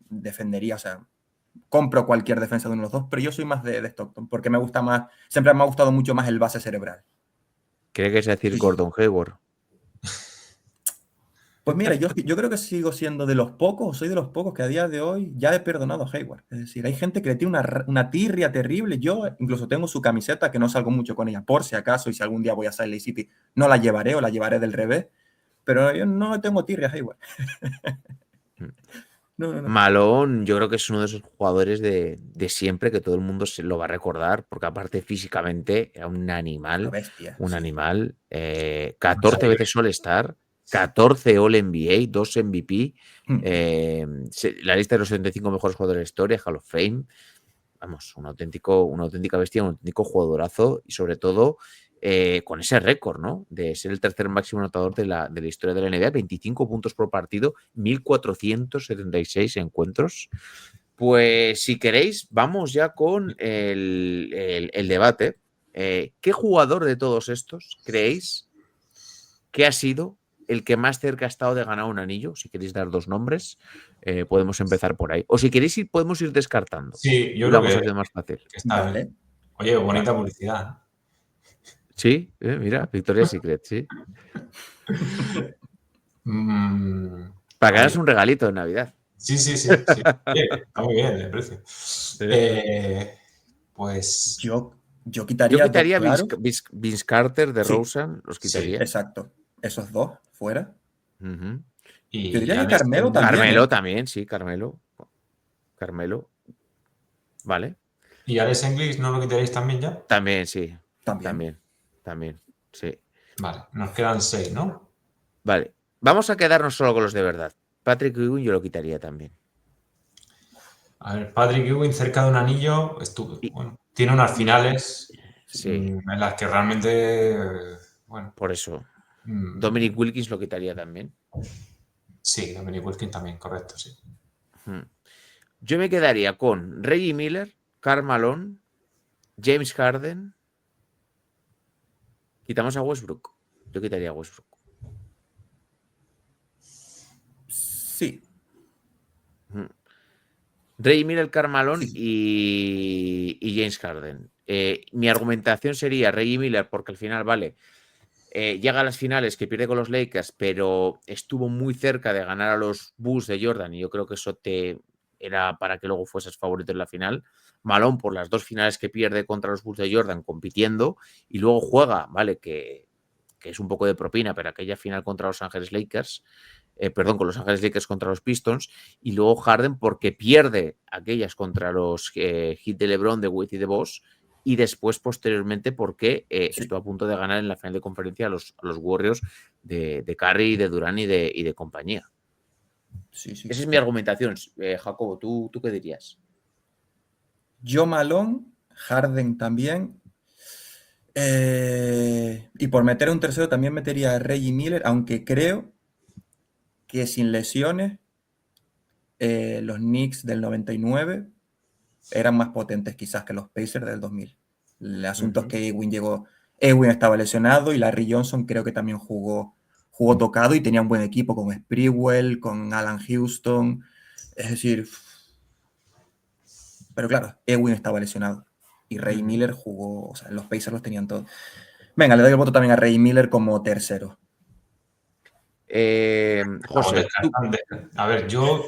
Defendería, o sea, compro cualquier defensa de uno de los dos, pero yo soy más de Stockton porque me gusta más... Siempre me ha gustado mucho más el base cerebral. ¿Qué es decir Gordon Hayward? Pues mira, yo creo que sigo siendo de los pocos, soy de los pocos que a día de hoy ya he perdonado a Hayward. Es decir, hay gente que le tiene una tirria terrible. Yo incluso tengo su camiseta que no salgo mucho con ella, por si acaso, y si algún día voy a Salt Lake City, no la llevaré o la llevaré del revés. Pero yo no le tengo tirria a Hayward. No. Malone, yo creo que es uno de esos jugadores de siempre que todo el mundo se lo va a recordar, porque aparte físicamente era un animal. Una bestia. Un sí. animal. 14 veces All-Star, 14 All-NBA, 2 MVP. La lista de los 75 mejores jugadores de la historia, Hall of Fame. Vamos, una auténtica bestia, un auténtico jugadorazo y sobre todo con ese récord, ¿no? De ser el tercer máximo anotador de la historia de la NBA, 25 puntos por partido, 1.476 encuentros. Pues si queréis, vamos ya con el debate. ¿Qué jugador de todos estos creéis que ha sido el que más cerca ha estado de ganar un anillo? Si queréis dar 2 nombres, podemos empezar por ahí. O si queréis, podemos ir descartando. Sí, yo Y lo creo vamos haciendo más fácil. que está Vale. bien. Oye, bonita publicidad. Sí, mira, Victoria's Secret, sí. Para que hagas un regalito de Navidad. Sí. Bien, está muy bien el precio. Pues Yo Yo quitaría quitaría dos, claro. Vince Carter, de Sí. Rosen, los quitaría. Exacto. Esos dos fuera. Ujú. y Yo diría que Alex Carmelo Telles- también. Carmelo también, sí, Carmelo. Vale. ¿Y Alex English no lo quitaréis también ya? También, sí. También. También, sí. Vale, nos quedan 6, ¿no? Vale. Vamos a quedarnos solo con los de verdad. Patrick Ewing yo lo quitaría también. A ver, Patrick Ewing cerca de un anillo, bueno, tiene unas finales Sí, en las que realmente, bueno, por eso. Dominic Wilkins lo quitaría también. sí, Dominic Wilkins también, correcto, sí. Yo me quedaría con Reggie Miller, Karl Malone, James Harden. Quitamos a Westbrook. Yo quitaría a Westbrook. Sí. Reggie Miller, Karl Malone Sí. y James Harden. Mi argumentación sería Reggie Miller porque al final, vale, llega a las finales que pierde con los Lakers, pero estuvo muy cerca de ganar a los Bulls de Jordan y yo creo que eso era para que luego fueses favorito en la final. Malone por las 2 finales que pierde contra los Bulls de Jordan compitiendo y luego juega, vale, que es un poco de propina, pero aquella final contra los Ángeles Lakers, con los Ángeles Lakers contra los Pistons, y luego Harden porque pierde aquellas contra los Heat de LeBron, de Wade y de Bosh, y después posteriormente porque estuvo a punto de ganar en la final de conferencia a los Warriors de Curry, de Durant y de compañía. Sí. Esa es mi argumentación. Jacobo, ¿tú qué dirías? Yo Malone, Harden también. Y por meter un tercero también metería a Reggie Miller, aunque creo que sin lesiones los Knicks del 99 eran más potentes quizás que los Pacers del 2000. El asunto es que Ewing estaba lesionado y Larry Johnson creo que también jugó tocado y tenía un buen equipo con Sprewell, con Alan Houston, es decir, pero claro, Ewing estaba lesionado y Reggie Miller jugó, o sea, los Pacers los tenían todos. Venga, le doy el voto también a Reggie Miller como tercero. José, a ver, yo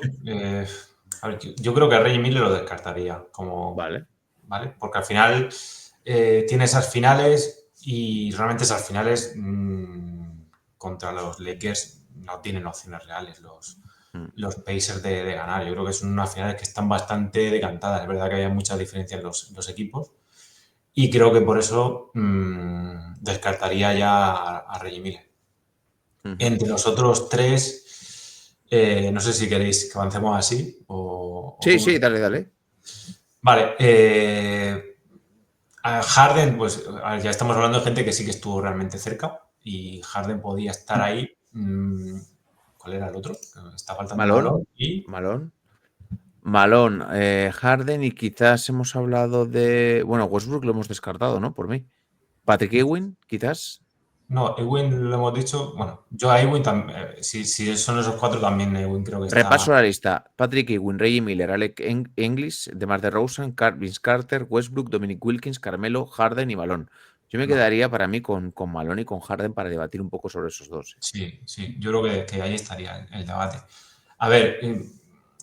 creo que a Reggie Miller lo descartaría Vale. Porque al final tiene esas finales y realmente esas finales contra los Lakers no tienen opciones reales los Pacers de ganar. Yo creo que son unas finales que están bastante decantadas. Es verdad que hay mucha diferencia en los equipos y creo que por eso descartaría ya a Reggie Miller. Entre los otros 3, no sé si queréis que avancemos así Sí, dale. Vale. A Harden, pues ya estamos hablando de gente que sí que estuvo realmente cerca y Harden podía estar ahí. ¿Cuál era el otro? Está faltando Malone, Harden y quizás hemos hablado de... Bueno, Westbrook lo hemos descartado, ¿no? Por mí. Patrick Ewing, quizás. No, Ewing lo hemos dicho. Bueno, yo a Ewing también. Si son esos 4 también, Ewing creo que está. Repaso la lista. Patrick Ewing, Reggie Miller, Alec English, DeMar DeRozan, Vince Carter, Westbrook, Dominic Wilkins, Carmelo, Harden y Malone. Yo me quedaría para mí con Malone y con Harden para debatir un poco sobre esos 2. Sí. Yo creo que ahí estaría el debate. A ver,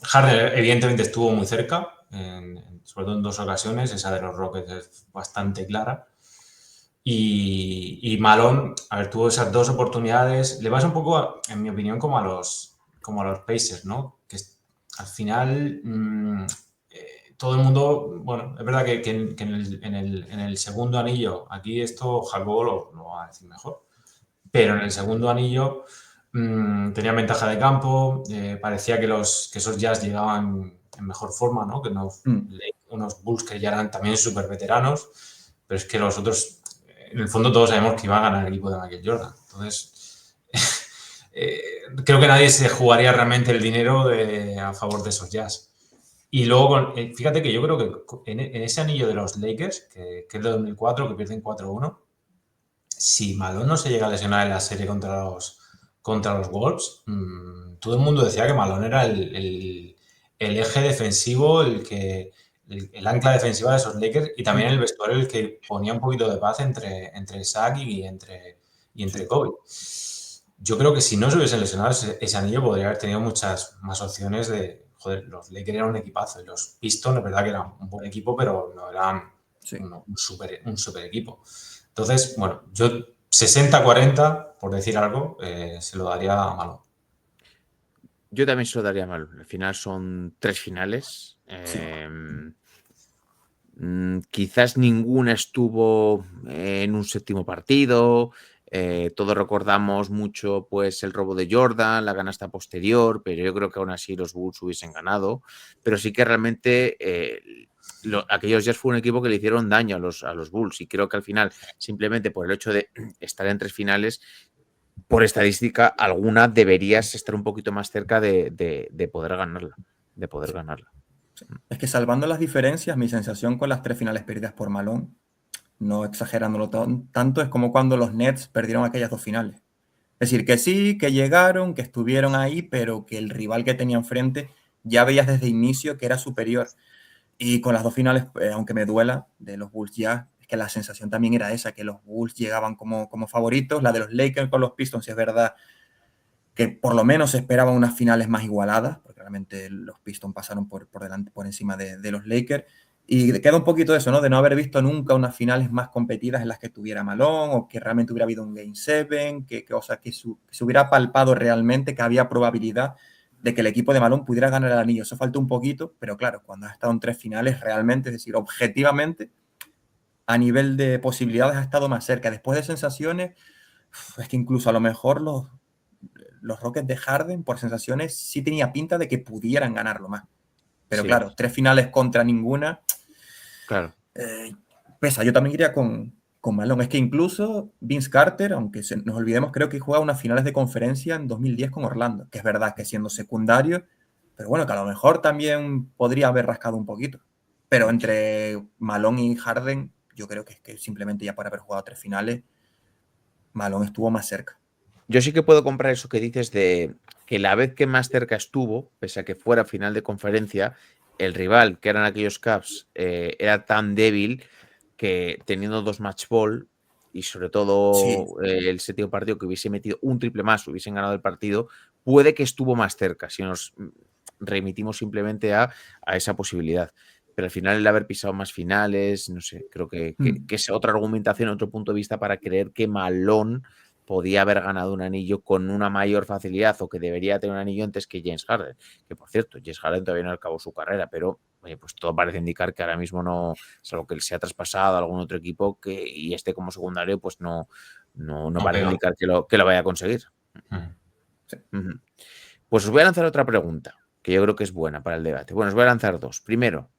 Harden evidentemente estuvo muy cerca, sobre todo en 2 ocasiones. Esa de los Rockets es bastante clara. Y Malone, a ver, tuvo esas 2 oportunidades. Le pasa un poco, en mi opinión, como a los Pacers, ¿no? Que al final todo el mundo, bueno, es verdad que en el segundo anillo, aquí esto Jacobo lo va a decir mejor, pero en el segundo anillo tenían ventaja de campo, parecía que esos Jazz llegaban en mejor forma, ¿no? Que unos Bulls que ya eran también súper veteranos, pero es que los otros, en el fondo todos sabemos que iba a ganar el equipo de Michael Jordan. Entonces, creo que nadie se jugaría realmente el dinero a favor de esos Jazz. Y luego, fíjate que yo creo que en ese anillo de los Lakers, que es de 2004, que pierden 4-1, si Malone no se llega a lesionar en la serie contra los Wolves, todo el mundo decía que Malone era el eje defensivo, el ancla defensiva de esos Lakers, y también el vestuario el que ponía un poquito de paz entre Shaq y entre Kobe. Yo creo que si no se hubiesen lesionado ese anillo, podría haber tenido muchas más opciones de... Joder, los Lakers eran un equipazo y los Pistons, es verdad que eran un buen equipo, pero no eran un super equipo. Entonces, bueno, yo 60-40, por decir algo, se lo daría a Malone. Yo también se lo daría a Malone. Al final son 3 finales. Quizás ninguna estuvo en un séptimo partido. Todos recordamos mucho pues el robo de Jordan, la canasta posterior, pero yo creo que aún así los Bulls hubiesen ganado. Pero sí que realmente aquellos Jazz fue un equipo que le hicieron daño a los Bulls, y creo que al final, simplemente por el hecho de estar en 3 finales, por estadística alguna deberías estar un poquito más cerca de poder ganarla. Es que, salvando las diferencias, mi sensación con las 3 finales perdidas por Malone, no exagerándolo tanto, es como cuando los Nets perdieron aquellas 2 finales. Es decir, que sí, que llegaron, que estuvieron ahí, pero que el rival que tenía enfrente ya veías desde inicio que era superior. Y con las 2 finales, aunque me duela, de los Bulls ya, es que la sensación también era esa, que los Bulls llegaban como favoritos. La de los Lakers con los Pistons, es verdad que por lo menos se esperaban unas finales más igualadas, porque realmente los Pistons pasaron por encima de los Lakers. Y queda un poquito de eso, ¿no? De no haber visto nunca unas finales más competidas en las que tuviera Malone, o que realmente hubiera habido un Game 7, que se hubiera palpado realmente que había probabilidad de que el equipo de Malone pudiera ganar el anillo. Eso faltó un poquito, pero claro, cuando has estado en 3 finales realmente, es decir, objetivamente, a nivel de posibilidades ha estado más cerca. Después de sensaciones, es que incluso a lo mejor los Rockets de Harden, por sensaciones, sí tenía pinta de que pudieran ganarlo más. Pero sí, claro, 3 finales contra ninguna. Claro. Pesa. Yo también iría con Malone. Es que incluso Vince Carter, aunque nos olvidemos, creo que juega unas finales de conferencia en 2010 con Orlando, que es verdad que siendo secundario, pero bueno, que a lo mejor también podría haber rascado un poquito. Pero entre Malone y Harden, yo creo que es que simplemente ya por haber jugado 3 finales, Malone estuvo más cerca. Yo sí que puedo comprar eso que dices de que la vez que más cerca estuvo, pese a que fuera final de conferencia, el rival, que eran aquellos Cavs, era tan débil que teniendo 2 match ball y sobre todo el séptimo partido, que hubiese metido un triple más, hubiesen ganado el partido, puede que estuvo más cerca, si nos remitimos simplemente a esa posibilidad. Pero al final el haber pisado más finales, no sé, creo que es otra argumentación, otro punto de vista para creer que Malone podía haber ganado un anillo con una mayor facilidad, o que debería tener un anillo antes que James Harden. Que por cierto, James Harden todavía no acabó su carrera, pero pues todo parece indicar que ahora mismo no, salvo que él se ha traspasado a algún otro equipo y esté como secundario, pues no parece indicar que lo vaya a conseguir. Sí. Pues os voy a lanzar otra pregunta, que yo creo que es buena para el debate. Bueno, os voy a lanzar 2. Primero,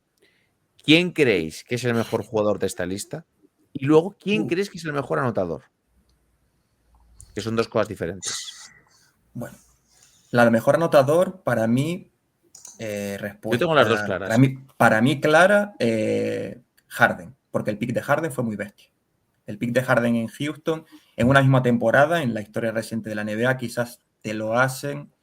¿quién creéis que es el mejor jugador de esta lista? Y luego, ¿quién creéis que es el mejor anotador? Que son 2 cosas diferentes. Bueno, la de mejor anotador, para mí, respuesta. Yo tengo las 2 claras. Para mí clara, Harden, porque el pick de Harden fue muy bestia. El pick de Harden en Houston, en una misma temporada, en la historia reciente de la NBA, quizás te lo hacen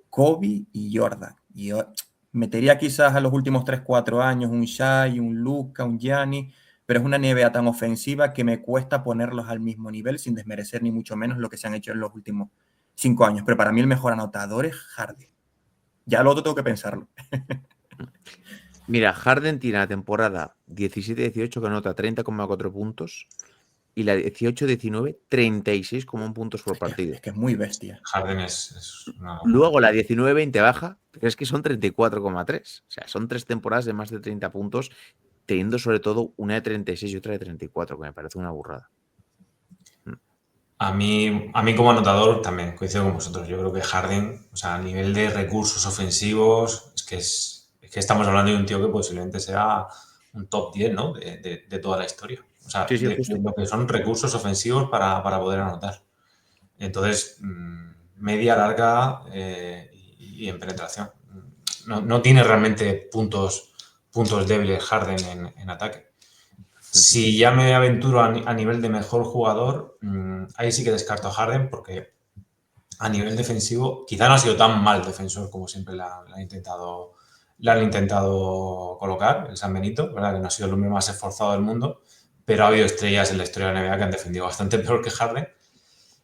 Kobe y Jordan. Y yo metería quizás a los últimos 3-4 años un Shai, un Luka, un Giannis, pero es una NBA tan ofensiva que me cuesta ponerlos al mismo nivel, sin desmerecer ni mucho menos lo que se han hecho en los últimos 5 años. Pero para mí el mejor anotador es Harden. Ya lo otro tengo que pensarlo. Mira, Harden tiene la temporada 17-18 que anota 30,4 puntos, y la 18-19, 36,1 puntos por partido. Es que es muy bestia. Harden es una... Luego la 19-20 baja, pero es que son 34,3. O sea, son 3 temporadas de más de 30 puntos, teniendo sobre todo una de 36 y otra de 34, que me parece una burrada. A mí como anotador también coincido con vosotros. Yo creo que Harden, o sea, a nivel de recursos ofensivos, es que estamos hablando de un tío que posiblemente sea un top 10, ¿no? De toda la historia. O sea, sí, de lo que son recursos ofensivos para poder anotar. Entonces, media, larga y en penetración. no tiene realmente puntos débiles Harden en ataque. Si ya me aventuro a nivel de mejor jugador, ahí sí que descarto a Harden porque a nivel defensivo quizá no ha sido tan mal defensor como siempre le han intentado colocar el San Benito, ¿verdad? Que no ha sido el hombre más esforzado del mundo, pero ha habido estrellas en la historia de la NBA que han defendido bastante peor que Harden.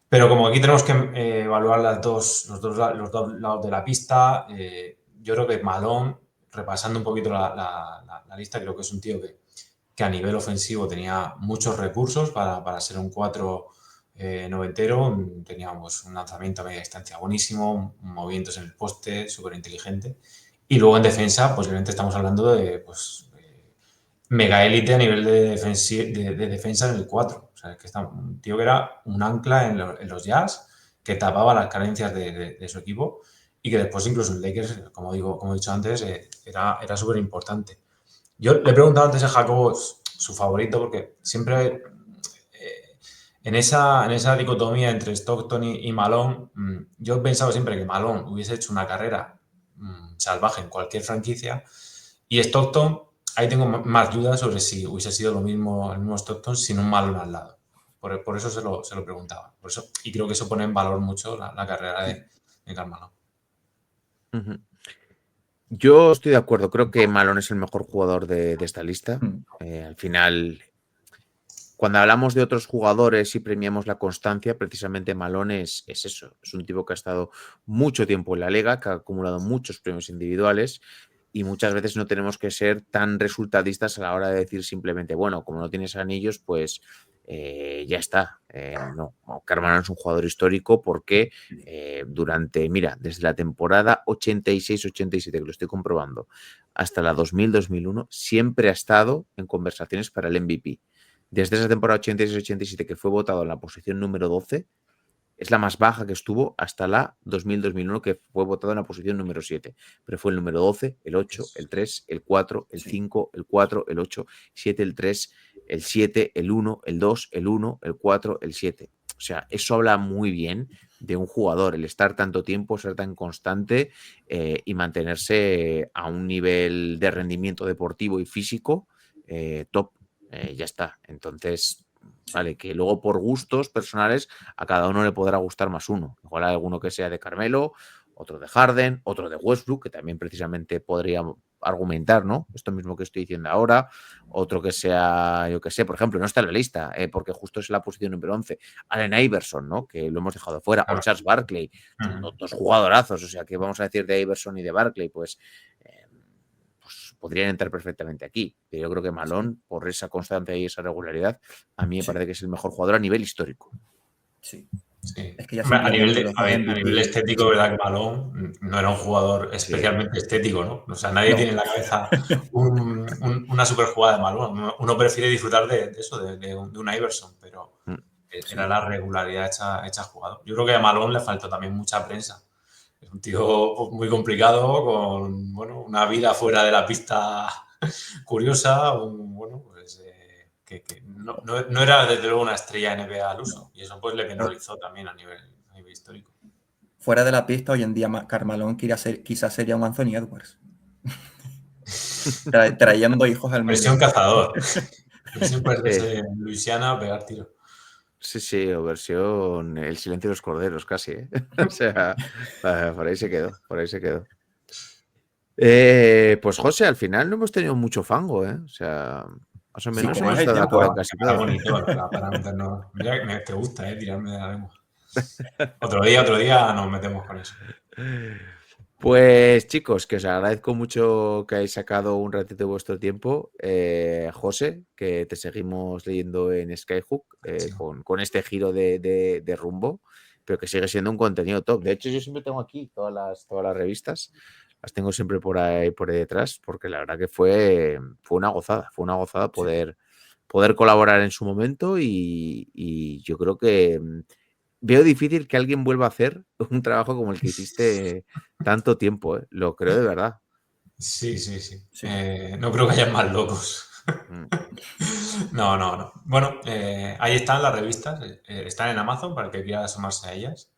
Pero como aquí tenemos que evaluar los dos lados de la pista, yo creo que Malone, repasando un poquito la lista, creo que es un tío que a nivel ofensivo tenía muchos recursos para ser un 4 noventero. Teníamos un lanzamiento a media distancia buenísimo, movimientos en el poste, súper inteligente. Y luego en defensa, pues obviamente estamos hablando de mega élite a nivel de defensa en el 4. O sea, que está un tío que era un ancla en los Jazz, que tapaba las carencias de su equipo y que después incluso en Lakers, como he dicho antes, era súper importante. Yo le he preguntado antes a Jacobo su favorito porque siempre en esa dicotomía entre Stockton y Malone, yo he pensado siempre que Malone hubiese hecho una carrera salvaje en cualquier franquicia y Stockton, ahí tengo más dudas sobre si hubiese sido el mismo Stockton sin un Malone al lado. Por eso se lo preguntaba. Por eso, y creo que eso pone en valor mucho la carrera de Karl Malone. Yo estoy de acuerdo, creo que Malone es el mejor jugador de esta lista. Al final, cuando hablamos de otros jugadores y premiamos la constancia, precisamente Malone es eso. Es un tipo que ha estado mucho tiempo en la liga, que ha acumulado muchos premios individuales y muchas veces no tenemos que ser tan resultadistas a la hora de decir simplemente, bueno, como no tienes anillos, pues ya está. No, Karl Malone es un jugador histórico porque desde la temporada 86-87, que lo estoy comprobando, hasta la 2000-2001, siempre ha estado en conversaciones para el MVP. Desde esa temporada 86-87, que fue votado en la posición número 12, es la más baja que estuvo hasta la 2000-2001, que fue votado en la posición número 7. Pero fue el número 12, el 8, el 3, el 4, el 5, el 4, el 8, 7, el 3, el 7, el 1, el 2, el 1, el 4, el 7. O sea, eso habla muy bien de un jugador, el estar tanto tiempo, ser tan constante y mantenerse a un nivel de rendimiento deportivo y físico top. Ya está. Entonces, vale, que luego por gustos personales a cada uno le podrá gustar más uno. Igual hay alguno que sea de Carmelo, otro de Harden, otro de Westbrook, que también precisamente podría argumentar, ¿no? Esto mismo que estoy diciendo ahora. Otro que sea, yo que sé, por ejemplo, no está en la lista, porque justo es la posición número 11. Allen Iverson, ¿no? Que lo hemos dejado fuera. O Charles Barkley, dos jugadorazos. O sea, ¿qué vamos a decir de Iverson y de Barkley? Pues podrían entrar perfectamente aquí. Pero yo creo que Malone, por esa constancia y esa regularidad, a mí me parece que es el mejor jugador a nivel histórico. Sí. Sí. Es que ya a nivel estético, ¿verdad? Que Malone no era un jugador especialmente estético, ¿no? O sea, nadie tiene en la cabeza una super jugada de Malone. Uno prefiere disfrutar de eso, de un Iverson, pero era la regularidad hecha jugador. Yo creo que a Malone le faltó también mucha prensa. Es un tío muy complicado, con una vida fuera de la pista curiosa, que no era desde luego una estrella NBA al uso, y eso pues le penalizó también a nivel histórico. Fuera de la pista, hoy en día Karl Malone quizás sería un Anthony Edwards. Trayendo hijos al mundo. Versión cazador. Versión de Luisiana a pegar tiro. Sí, o versión El silencio de los corderos, casi, ¿eh? O sea, por ahí se quedó. Pues José, al final no hemos tenido mucho fango, ¿eh? O sea, más o menos hemos estado de acuerdo en casi todo. Bonito para meternos. Mira, te gusta, tirarme de la lengua. Otro día nos metemos con eso. Pues chicos, que os agradezco mucho que hayáis sacado un ratito de vuestro tiempo. José, que te seguimos leyendo en Skyhook con este giro de rumbo, pero que sigue siendo un contenido top. De hecho, yo siempre tengo aquí todas las revistas, las tengo siempre por ahí detrás, porque la verdad que fue una gozada poder colaborar en su momento y yo creo que veo difícil que alguien vuelva a hacer un trabajo como el que hiciste tanto tiempo, ¿eh? Lo creo de verdad. Sí. No creo que haya más locos. No. Bueno, ahí están las revistas. Están en Amazon para el que quiera sumarse a ellas.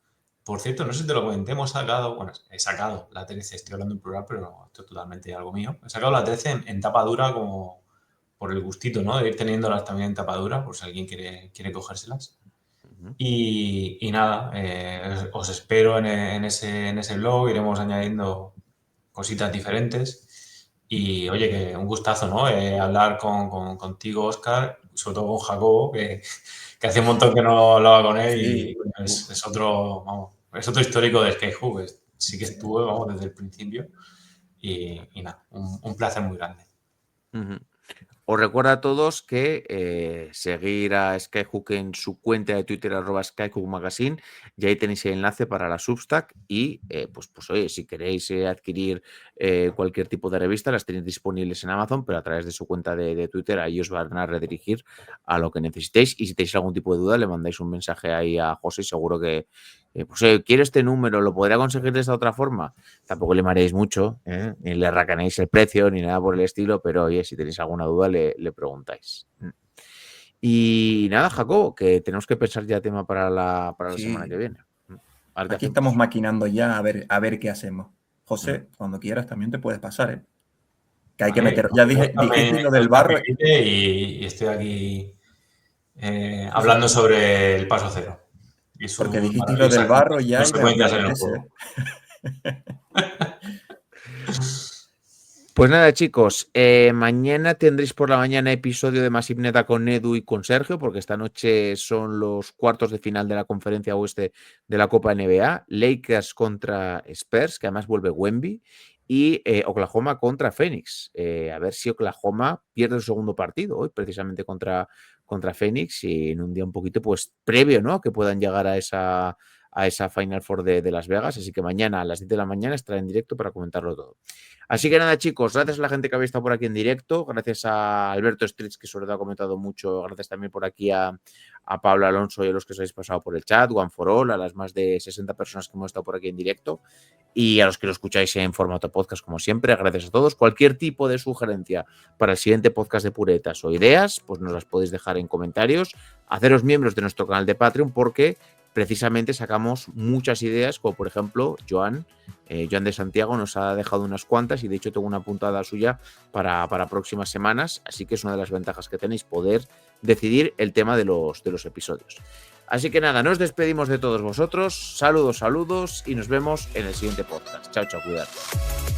por cierto, no sé si te lo comenté, he sacado la 13, estoy hablando en plural, pero esto es totalmente algo mío. He sacado la 13 en tapa dura como por el gustito, ¿no? De ir teniéndolas también en tapa dura, por si alguien quiere cogérselas. Y nada, os espero en ese blog, iremos añadiendo cositas diferentes. Y oye, que un gustazo, ¿no? Hablar contigo, Óscar, sobre todo con Jacobo, que hace un montón que no hablaba con él y bueno, es otro histórico de Skyhook. Sí que estuve, vamos, desde el principio. Y nada, un placer muy grande. Os recuerdo a todos que seguir a Skyhook en su cuenta de Twitter @Skyhook Magazine, y ahí tenéis el enlace para la Substack y pues oye, si queréis adquirir cualquier tipo de revista, las tenéis disponibles en Amazon, pero a través de su cuenta de Twitter ahí os van a redirigir a lo que necesitéis, y si tenéis algún tipo de duda le mandáis un mensaje ahí a José y seguro que pues oye, quiero este número, ¿lo podría conseguir de esta otra forma? Tampoco le mareéis mucho, ni le racanéis el precio, ni nada por el estilo, pero oye, si tenéis alguna duda le preguntáis. Y nada, Jacobo, que tenemos que pensar ya tema para la semana que viene. Aquí estamos maquinando ya a ver qué hacemos. José, cuando quieras también te puedes pasar, ¿eh? Que hay que meter. Ya dijiste lo del barro. Y estoy aquí hablando sobre el paso cero. Porque dijiste lo del barro ya y me apetece. Pues nada, chicos, mañana tendréis por la mañana episodio de Massive Neta con Edu y con Sergio, porque esta noche son los cuartos de final de la conferencia oeste de la Copa NBA, Lakers contra Spurs, que además vuelve Wemby, y Oklahoma contra Phoenix. A ver si Oklahoma pierde su segundo partido hoy, precisamente contra Phoenix, y en un día un poquito pues previo, ¿no?, que puedan llegar a esa Final Four de Las Vegas. Así que mañana a las 10 de la mañana estará en directo para comentarlo todo. Así que nada, chicos, gracias a la gente que habéis estado por aquí en directo, gracias a Alberto Streets, que sobre todo ha comentado mucho, gracias también por aquí a Pablo Alonso y a los que os habéis pasado por el chat, One for All, a las más de 60 personas que hemos estado por aquí en directo, y a los que lo escucháis en formato podcast, como siempre, gracias a todos. Cualquier tipo de sugerencia para el siguiente podcast de Puretas o ideas, pues nos las podéis dejar en comentarios, haceros miembros de nuestro canal de Patreon, porque precisamente sacamos muchas ideas, como por ejemplo Joan de Santiago nos ha dejado unas cuantas, y de hecho tengo una apuntada suya para próximas semanas, así que es una de las ventajas que tenéis, poder decidir el tema de los episodios. Así que nada, nos despedimos de todos vosotros, saludos y nos vemos en el siguiente podcast. Chao, cuidados.